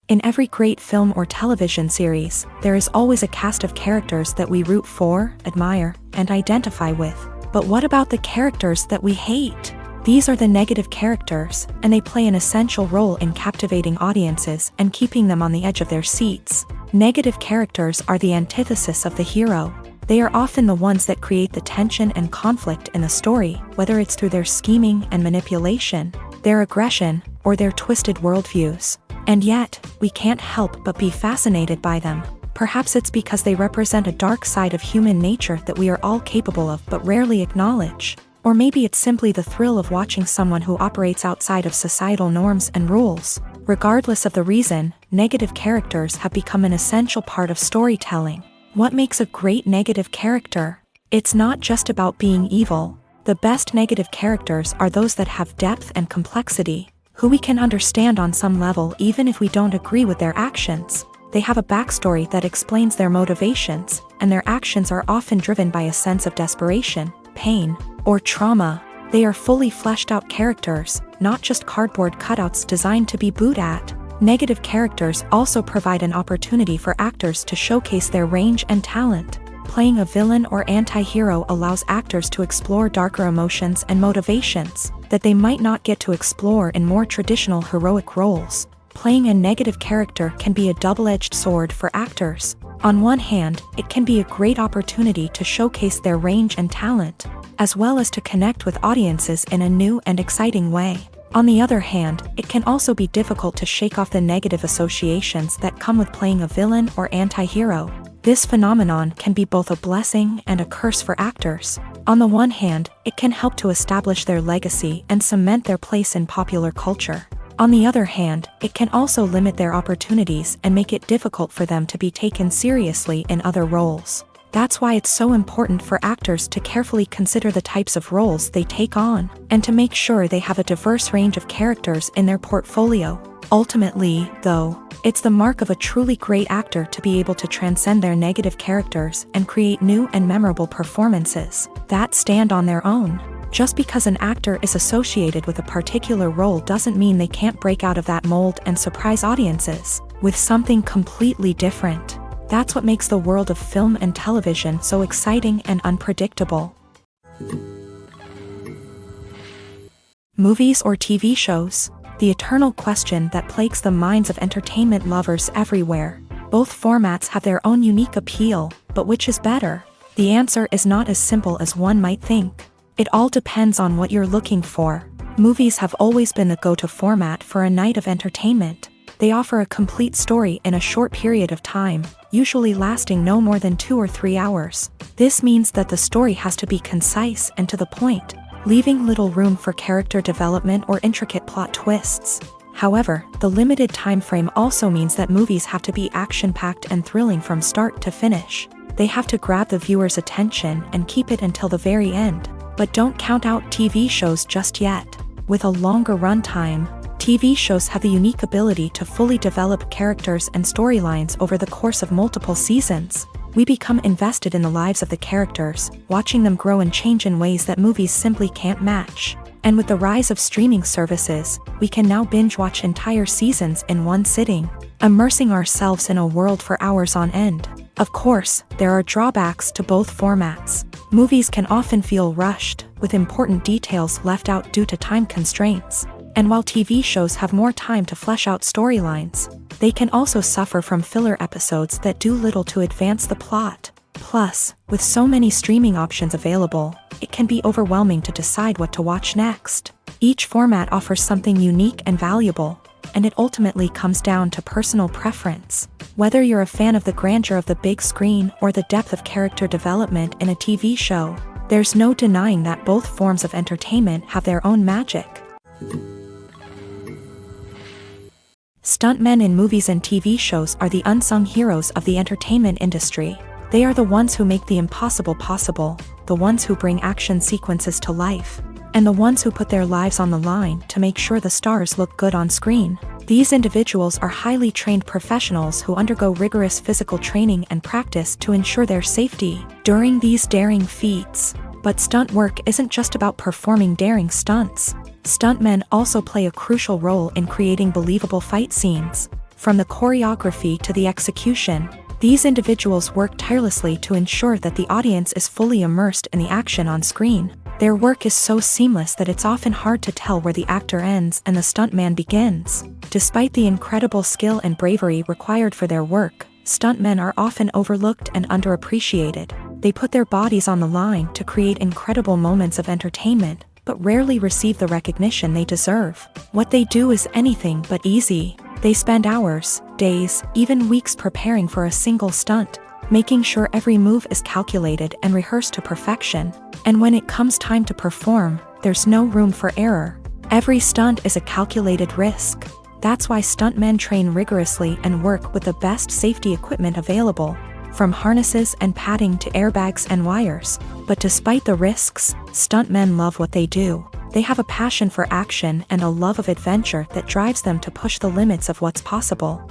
In every great film or television series, there is always a cast of characters that we root for, admire, and identify with. But what about the characters that we hate? These are the negative characters, and they play an essential role in captivating audiences and keeping them on the edge of their seats. Negative characters are the antithesis of the hero. They are often the ones that create the tension and conflict in the story, whether it's through their scheming and manipulation, their aggression, or their twisted worldviews. And yet, we can't help but be fascinated by them. Perhaps it's because they represent a dark side of human nature that we are all capable of but rarely acknowledge. Or maybe it's simply the thrill of watching someone who operates outside of societal norms and rules. Regardless of the reason, negative characters have become an essential part of storytelling. What makes a great negative character? It's not just about being evil. The best negative characters are those that have depth and complexity, who we can understand on some level even if we don't agree with their actions. They have a backstory that explains their motivations, and their actions are often driven by a sense of desperation, pain, or trauma. They are fully fleshed out characters, not just cardboard cutouts designed to be booed at. Negative characters also provide an opportunity for actors to showcase their range and talent. Playing a villain or anti-hero allows actors to explore darker emotions and motivations that they might not get to explore in more traditional heroic roles. Playing a negative character can be a double-edged sword for actors. On one hand, it can be a great opportunity to showcase their range and talent, as well as to connect with audiences in a new and exciting way. On the other hand, it can also be difficult to shake off the negative associations that come with playing a villain or anti-hero. This phenomenon can be both a blessing and a curse for actors. On the one hand, it can help to establish their legacy and cement their place in popular culture. On the other hand, it can also limit their opportunities and make it difficult for them to be taken seriously in other roles. That's why it's so important for actors to carefully consider the types of roles they take on, and to make sure they have a diverse range of characters in their portfolio. Ultimately, though, it's the mark of a truly great actor to be able to transcend their negative characters and create new and memorable performances that stand on their own. Just because an actor is associated with a particular role doesn't mean they can't break out of that mold and surprise audiences with something completely different. That's what makes the world of film and television so exciting and unpredictable. Movies or TV shows? The eternal question that plagues the minds of entertainment lovers everywhere. Both formats have their own unique appeal, but which is better? The answer is not as simple as one might think. It all depends on what you're looking for. Movies have always been the go-to format for a night of entertainment. They offer a complete story in a short period of time, usually lasting no more than 2 or 3 hours. This means that the story has to be concise and to the point, leaving little room for character development or intricate plot twists. However, the limited time frame also means that movies have to be action-packed and thrilling from start to finish. They have to grab the viewer's attention and keep it until the very end. But don't count out TV shows just yet. With a longer runtime, TV shows have the unique ability to fully develop characters and storylines over the course of multiple seasons. We become invested in the lives of the characters, watching them grow and change in ways that movies simply can't match. And with the rise of streaming services, we can now binge-watch entire seasons in one sitting, immersing ourselves in a world for hours on end. Of course, there are drawbacks to both formats. Movies can often feel rushed, with important details left out due to time constraints. And while TV shows have more time to flesh out storylines, they can also suffer from filler episodes that do little to advance the plot. Plus, with so many streaming options available, it can be overwhelming to decide what to watch next. Each format offers something unique and valuable, and it ultimately comes down to personal preference. Whether you're a fan of the grandeur of the big screen or the depth of character development in a TV show, there's no denying that both forms of entertainment have their own magic. Stuntmen in movies and TV shows are the unsung heroes of the entertainment industry. They are the ones who make the impossible possible, the ones who bring action sequences to life, and the ones who put their lives on the line to make sure the stars look good on screen. These individuals are highly trained professionals who undergo rigorous physical training and practice to ensure their safety during these daring feats. But stunt work isn't just about performing daring stunts. Stuntmen also play a crucial role in creating believable fight scenes. From the choreography to the execution, these individuals work tirelessly to ensure that the audience is fully immersed in the action on screen. Their work is so seamless that it's often hard to tell where the actor ends and the stuntman begins. Despite the incredible skill and bravery required for their work, stuntmen are often overlooked and underappreciated. They put their bodies on the line to create incredible moments of entertainment, but rarely receive the recognition they deserve. What they do is anything but easy. They spend hours, days, even weeks preparing for a single stunt, making sure every move is calculated and rehearsed to perfection. And when it comes time to perform, there's no room for error. Every stunt is a calculated risk. That's why stuntmen train rigorously and work with the best safety equipment available, from harnesses and padding to airbags and wires. But despite the risks, stuntmen love what they do. They have a passion for action and a love of adventure that drives them to push the limits of what's possible.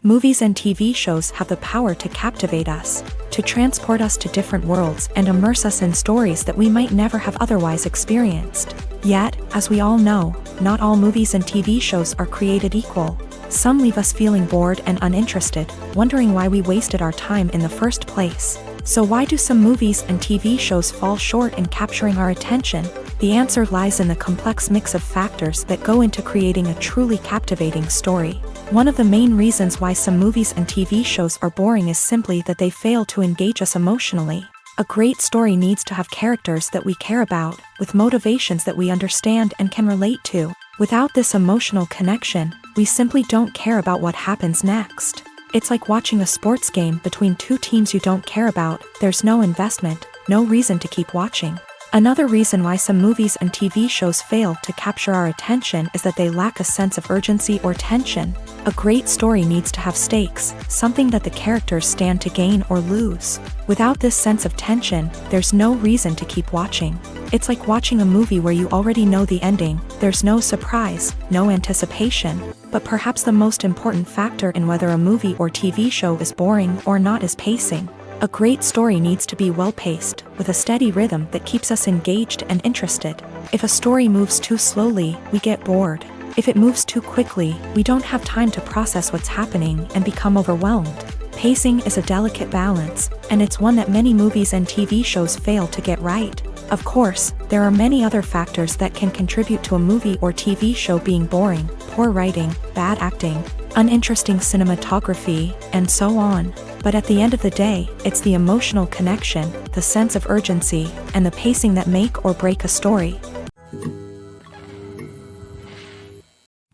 Movies and TV shows have the power to captivate us, to transport us to different worlds and immerse us in stories that we might never have otherwise experienced. Yet, as we all know, not all movies and TV shows are created equal. Some leave us feeling bored and uninterested, wondering why we wasted our time in the first place. So why do some movies and TV shows fall short in capturing our attention? The answer lies in the complex mix of factors that go into creating a truly captivating story. One of the main reasons why some movies and TV shows are boring is simply that they fail to engage us emotionally. A great story needs to have characters that we care about, with motivations that we understand and can relate to. Without this emotional connection, we simply don't care about what happens next. It's like watching a sports game between two teams you don't care about. There's no investment, no reason to keep watching. Another reason why some movies and TV shows fail to capture our attention is that they lack a sense of urgency or tension. A great story needs to have stakes, something that the characters stand to gain or lose. Without this sense of tension, there's no reason to keep watching. It's like watching a movie where you already know the ending. There's no surprise, no anticipation. But perhaps the most important factor in whether a movie or TV show is boring or not is pacing. A great story needs to be well-paced, with a steady rhythm that keeps us engaged and interested. If a story moves too slowly, we get bored. If it moves too quickly, we don't have time to process what's happening and become overwhelmed. Pacing is a delicate balance, and it's one that many movies and TV shows fail to get right. Of course, there are many other factors that can contribute to a movie or TV show being boring: poor writing, bad acting, uninteresting cinematography, and so on. But at the end of the day, it's the emotional connection, the sense of urgency, and the pacing that make or break a story.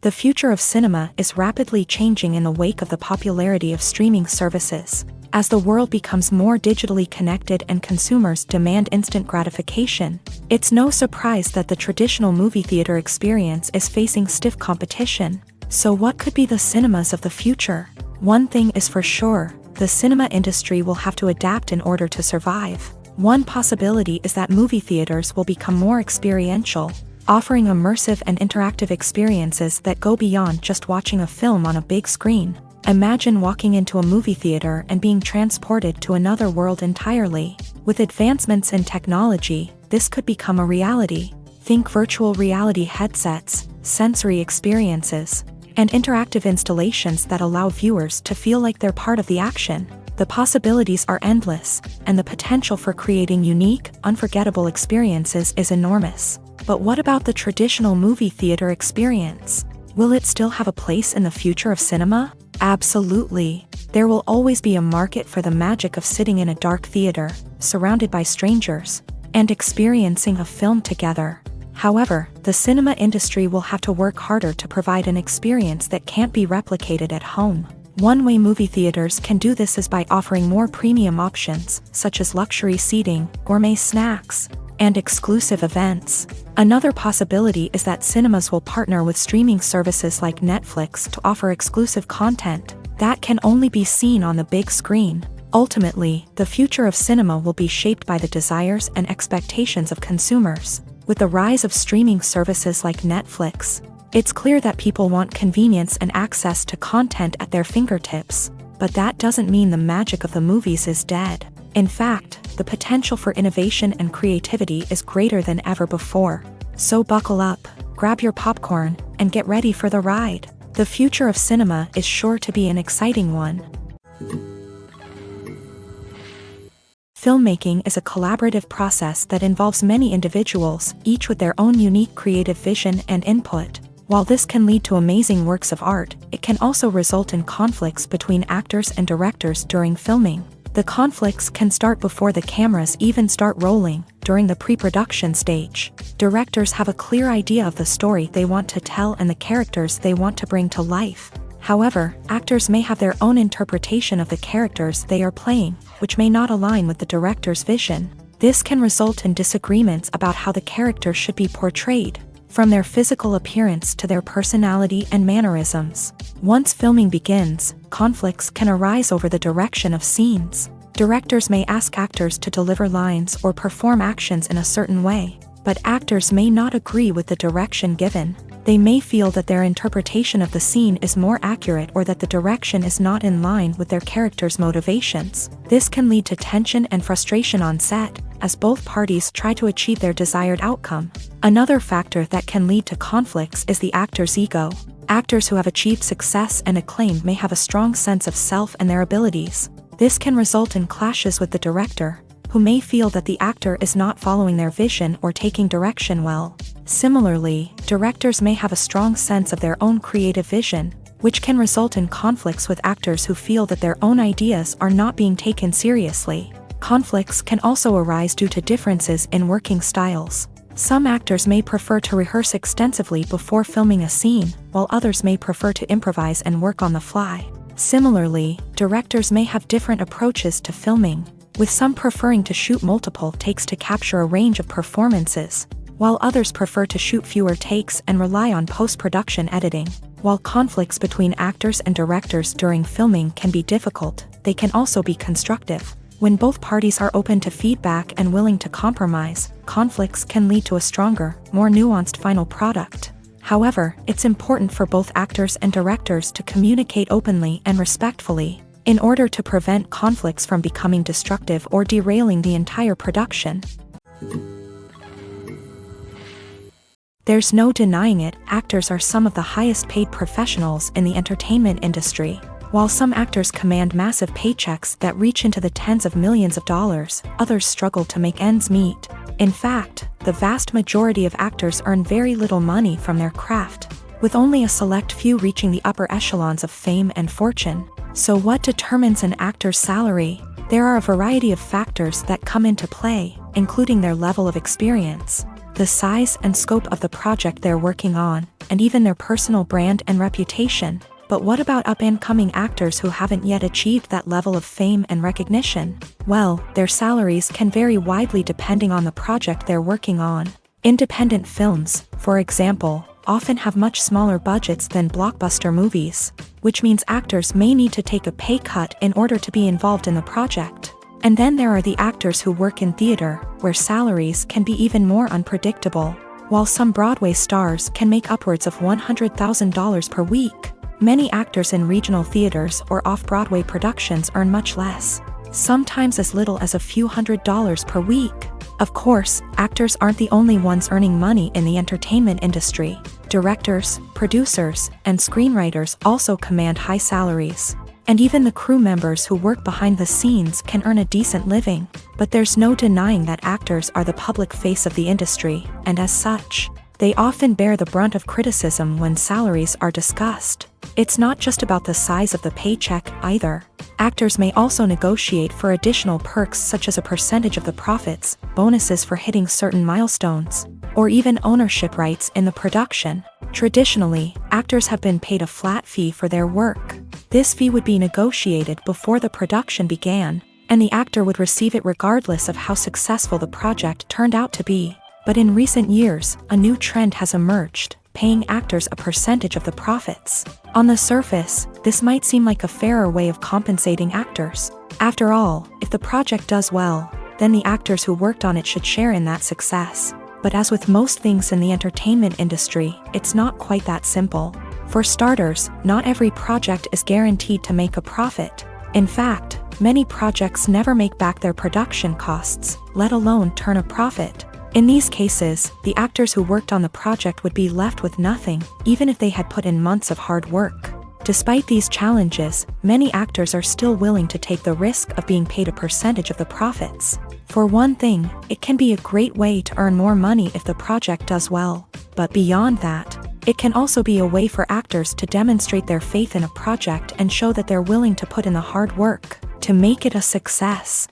The future of cinema is rapidly changing in the wake of the popularity of streaming services. As the world becomes more digitally connected and consumers demand instant gratification, it's no surprise that the traditional movie theater experience is facing stiff competition. So what could be the cinemas of the future? One thing is for sure: the cinema industry will have to adapt in order to survive. One possibility is that movie theaters will become more experiential, offering immersive and interactive experiences that go beyond just watching a film on a big screen. Imagine walking into a movie theater and being transported to another world entirely. With advancements in technology, this could become a reality. Think virtual reality headsets, sensory experiences, and interactive installations that allow viewers to feel like they're part of the action. The possibilities are endless, and the potential for creating unique, unforgettable experiences is enormous. But what about the traditional movie theater experience? Will it still have a place in the future of cinema? Absolutely. There will always be a market for the magic of sitting in a dark theater, surrounded by strangers, and experiencing a film together. However, the cinema industry will have to work harder to provide an experience that can't be replicated at home. One way movie theaters can do this is by offering more premium options, such as luxury seating, gourmet snacks, and exclusive events. Another possibility is that cinemas will partner with streaming services like Netflix to offer exclusive content that can only be seen on the big screen. Ultimately, the future of cinema will be shaped by the desires and expectations of consumers. With the rise of streaming services like Netflix, it's clear that people want convenience and access to content at their fingertips. But that doesn't mean the magic of the movies is dead. In fact, the potential for innovation and creativity is greater than ever before. So buckle up, grab your popcorn, and get ready for the ride. The future of cinema is sure to be an exciting one. Filmmaking is a collaborative process that involves many individuals, each with their own unique creative vision and input. While this can lead to amazing works of art, it can also result in conflicts between actors and directors during filming. The conflicts can start before the cameras even start rolling, during the pre-production stage. Directors have a clear idea of the story they want to tell and the characters they want to bring to life. However, actors may have their own interpretation of the characters they are playing, which may not align with the director's vision. This can result in disagreements about how the character should be portrayed, from their physical appearance to their personality and mannerisms. Once filming begins, conflicts can arise over the direction of scenes. Directors may ask actors to deliver lines or perform actions in a certain way, but actors may not agree with the direction given. They may feel that their interpretation of the scene is more accurate or that the direction is not in line with their character's motivations. This can lead to tension and frustration on set, as both parties try to achieve their desired outcome. Another factor that can lead to conflicts is the actor's ego. Actors who have achieved success and acclaim may have a strong sense of self and their abilities. This can result in clashes with the director, who may feel that the actor is not following their vision or taking direction well. Similarly, directors may have a strong sense of their own creative vision, which can result in conflicts with actors who feel that their own ideas are not being taken seriously. Conflicts can also arise due to differences in working styles. Some actors may prefer to rehearse extensively before filming a scene, while others may prefer to improvise and work on the fly. Similarly, directors may have different approaches to filming, with some preferring to shoot multiple takes to capture a range of performances, while others prefer to shoot fewer takes and rely on post-production editing. While conflicts between actors and directors during filming can be difficult, they can also be constructive. When both parties are open to feedback and willing to compromise, conflicts can lead to a stronger, more nuanced final product. However, it's important for both actors and directors to communicate openly and respectfully, in order to prevent conflicts from becoming destructive or derailing the entire production. There's no denying it, actors are some of the highest paid professionals in the entertainment industry. While some actors command massive paychecks that reach into the tens of millions of dollars, others struggle to make ends meet. In fact, the vast majority of actors earn very little money from their craft, with only a select few reaching the upper echelons of fame and fortune. So what determines an actor's salary? There are a variety of factors that come into play, including their level of experience, the size and scope of the project they're working on, and even their personal brand and reputation. But what about up-and-coming actors who haven't yet achieved that level of fame and recognition? Well, their salaries can vary widely depending on the project they're working on. Independent films, for example, often have much smaller budgets than blockbuster movies, which means actors may need to take a pay cut in order to be involved in the project. And then there are the actors who work in theater, where salaries can be even more unpredictable. While some Broadway stars can make upwards of $100,000 per week, many actors in regional theaters or off-Broadway productions earn much less, sometimes as little as a few $100s per week. Of course, actors aren't the only ones earning money in the entertainment industry. Directors, producers, and screenwriters also command high salaries. And even the crew members who work behind the scenes can earn a decent living. But there's no denying that actors are the public face of the industry, and as such, they often bear the brunt of criticism when salaries are discussed. It's not just about the size of the paycheck, either. Actors may also negotiate for additional perks such as a percentage of the profits, bonuses for hitting certain milestones, or even ownership rights in the production. Traditionally, actors have been paid a flat fee for their work. This fee would be negotiated before the production began, and the actor would receive it regardless of how successful the project turned out to be. But in recent years, a new trend has emerged, paying actors a percentage of the profits. On the surface, this might seem like a fairer way of compensating actors. After all, if the project does well, then the actors who worked on it should share in that success. But as with most things in the entertainment industry, it's not quite that simple. For starters, not every project is guaranteed to make a profit. In fact, many projects never make back their production costs, let alone turn a profit. In these cases, the actors who worked on the project would be left with nothing, even if they had put in months of hard work. Despite these challenges, many actors are still willing to take the risk of being paid a percentage of the profits. For one thing, it can be a great way to earn more money if the project does well. But beyond that, it can also be a way for actors to demonstrate their faith in a project and show that they're willing to put in the hard work to make it a success.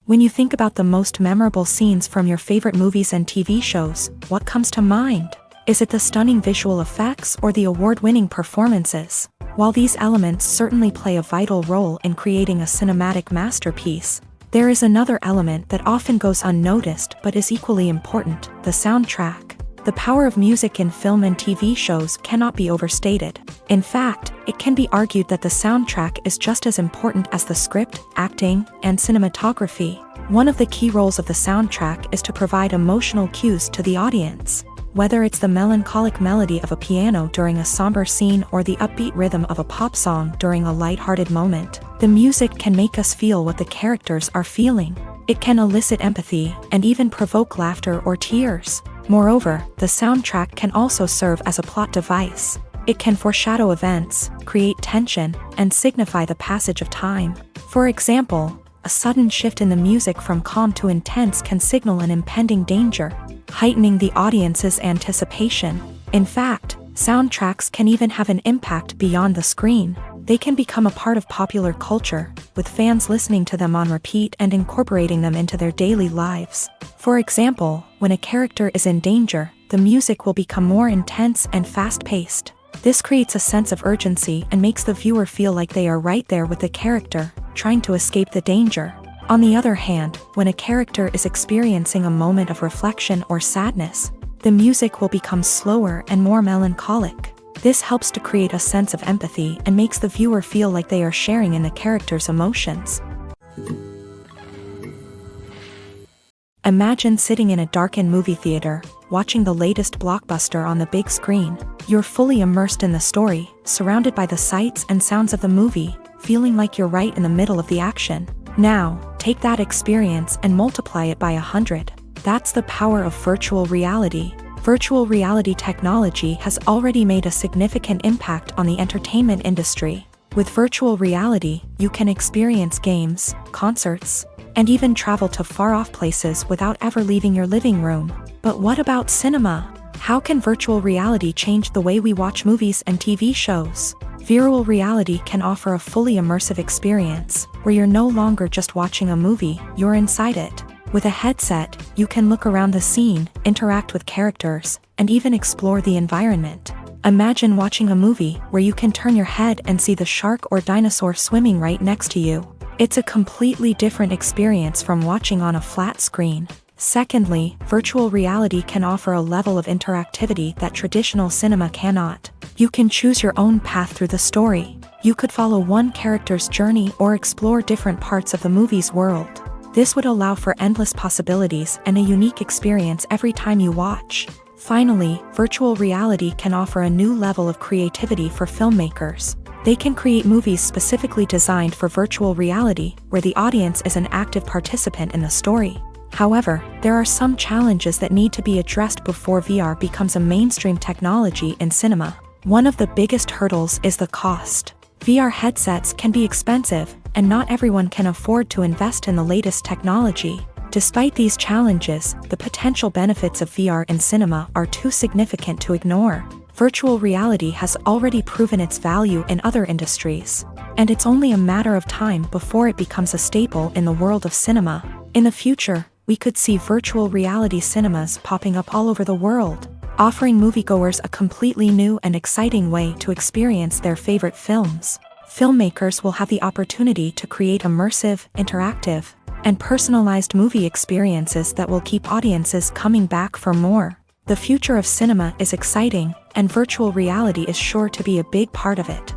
When you think about the most memorable scenes from your favorite movies and TV shows, what comes to mind? Is it the stunning visual effects or the award-winning performances? While these elements certainly play a vital role in creating a cinematic masterpiece, there is another element that often goes unnoticed but is equally important: the soundtrack. The power of music in film and TV shows cannot be overstated. In fact, it can be argued that the soundtrack is just as important as the script, acting, and cinematography. One of the key roles of the soundtrack is to provide emotional cues to the audience. Whether it's the melancholic melody of a piano during a somber scene or the upbeat rhythm of a pop song during a lighthearted moment, the music can make us feel what the characters are feeling. It can elicit empathy and even provoke laughter or tears. Moreover, the soundtrack can also serve as a plot device. It can foreshadow events, create tension, and signify the passage of time. For example, a sudden shift in the music from calm to intense can signal an impending danger, heightening the audience's anticipation. In fact, soundtracks can even have an impact beyond the screen. They can become a part of popular culture, with fans listening to them on repeat and incorporating them into their daily lives. For example, when a character is in danger, the music will become more intense and fast-paced. This creates a sense of urgency and makes the viewer feel like they are right there with the character, trying to escape the danger. On the other hand, when a character is experiencing a moment of reflection or sadness, the music will become slower and more melancholic. This helps to create a sense of empathy and makes the viewer feel like they are sharing in the character's emotions. Imagine sitting in a darkened movie theater, watching the latest blockbuster on the big screen. You're fully immersed in the story, surrounded by the sights and sounds of the movie, feeling like you're right in the middle of the action. Now, take that experience and multiply it by 100. That's the power of virtual reality. Virtual reality technology has already made a significant impact on the entertainment industry. With virtual reality, you can experience games, concerts, and even travel to far-off places without ever leaving your living room. But what about cinema? How can virtual reality change the way we watch movies and TV shows? Virtual reality can offer a fully immersive experience, where you're no longer just watching a movie, you're inside it. With a headset, you can look around the scene, interact with characters, and even explore the environment. Imagine watching a movie where you can turn your head and see the shark or dinosaur swimming right next to you. It's a completely different experience from watching on a flat screen. Secondly, virtual reality can offer a level of interactivity that traditional cinema cannot. You can choose your own path through the story. You could follow one character's journey or explore different parts of the movie's world. This would allow for endless possibilities and a unique experience every time you watch. Finally, virtual reality can offer a new level of creativity for filmmakers. They can create movies specifically designed for virtual reality, where the audience is an active participant in the story. However, there are some challenges that need to be addressed before VR becomes a mainstream technology in cinema. One of the biggest hurdles is the cost. VR headsets can be expensive, and not everyone can afford to invest in the latest technology. Despite these challenges, the potential benefits of VR in cinema are too significant to ignore. Virtual reality has already proven its value in other industries, and it's only a matter of time before it becomes a staple in the world of cinema. In the future, we could see virtual reality cinemas popping up all over the world, offering moviegoers a completely new and exciting way to experience their favorite films. Filmmakers will have the opportunity to create immersive, interactive, and personalized movie experiences that will keep audiences coming back for more. The future of cinema is exciting, and virtual reality is sure to be a big part of it.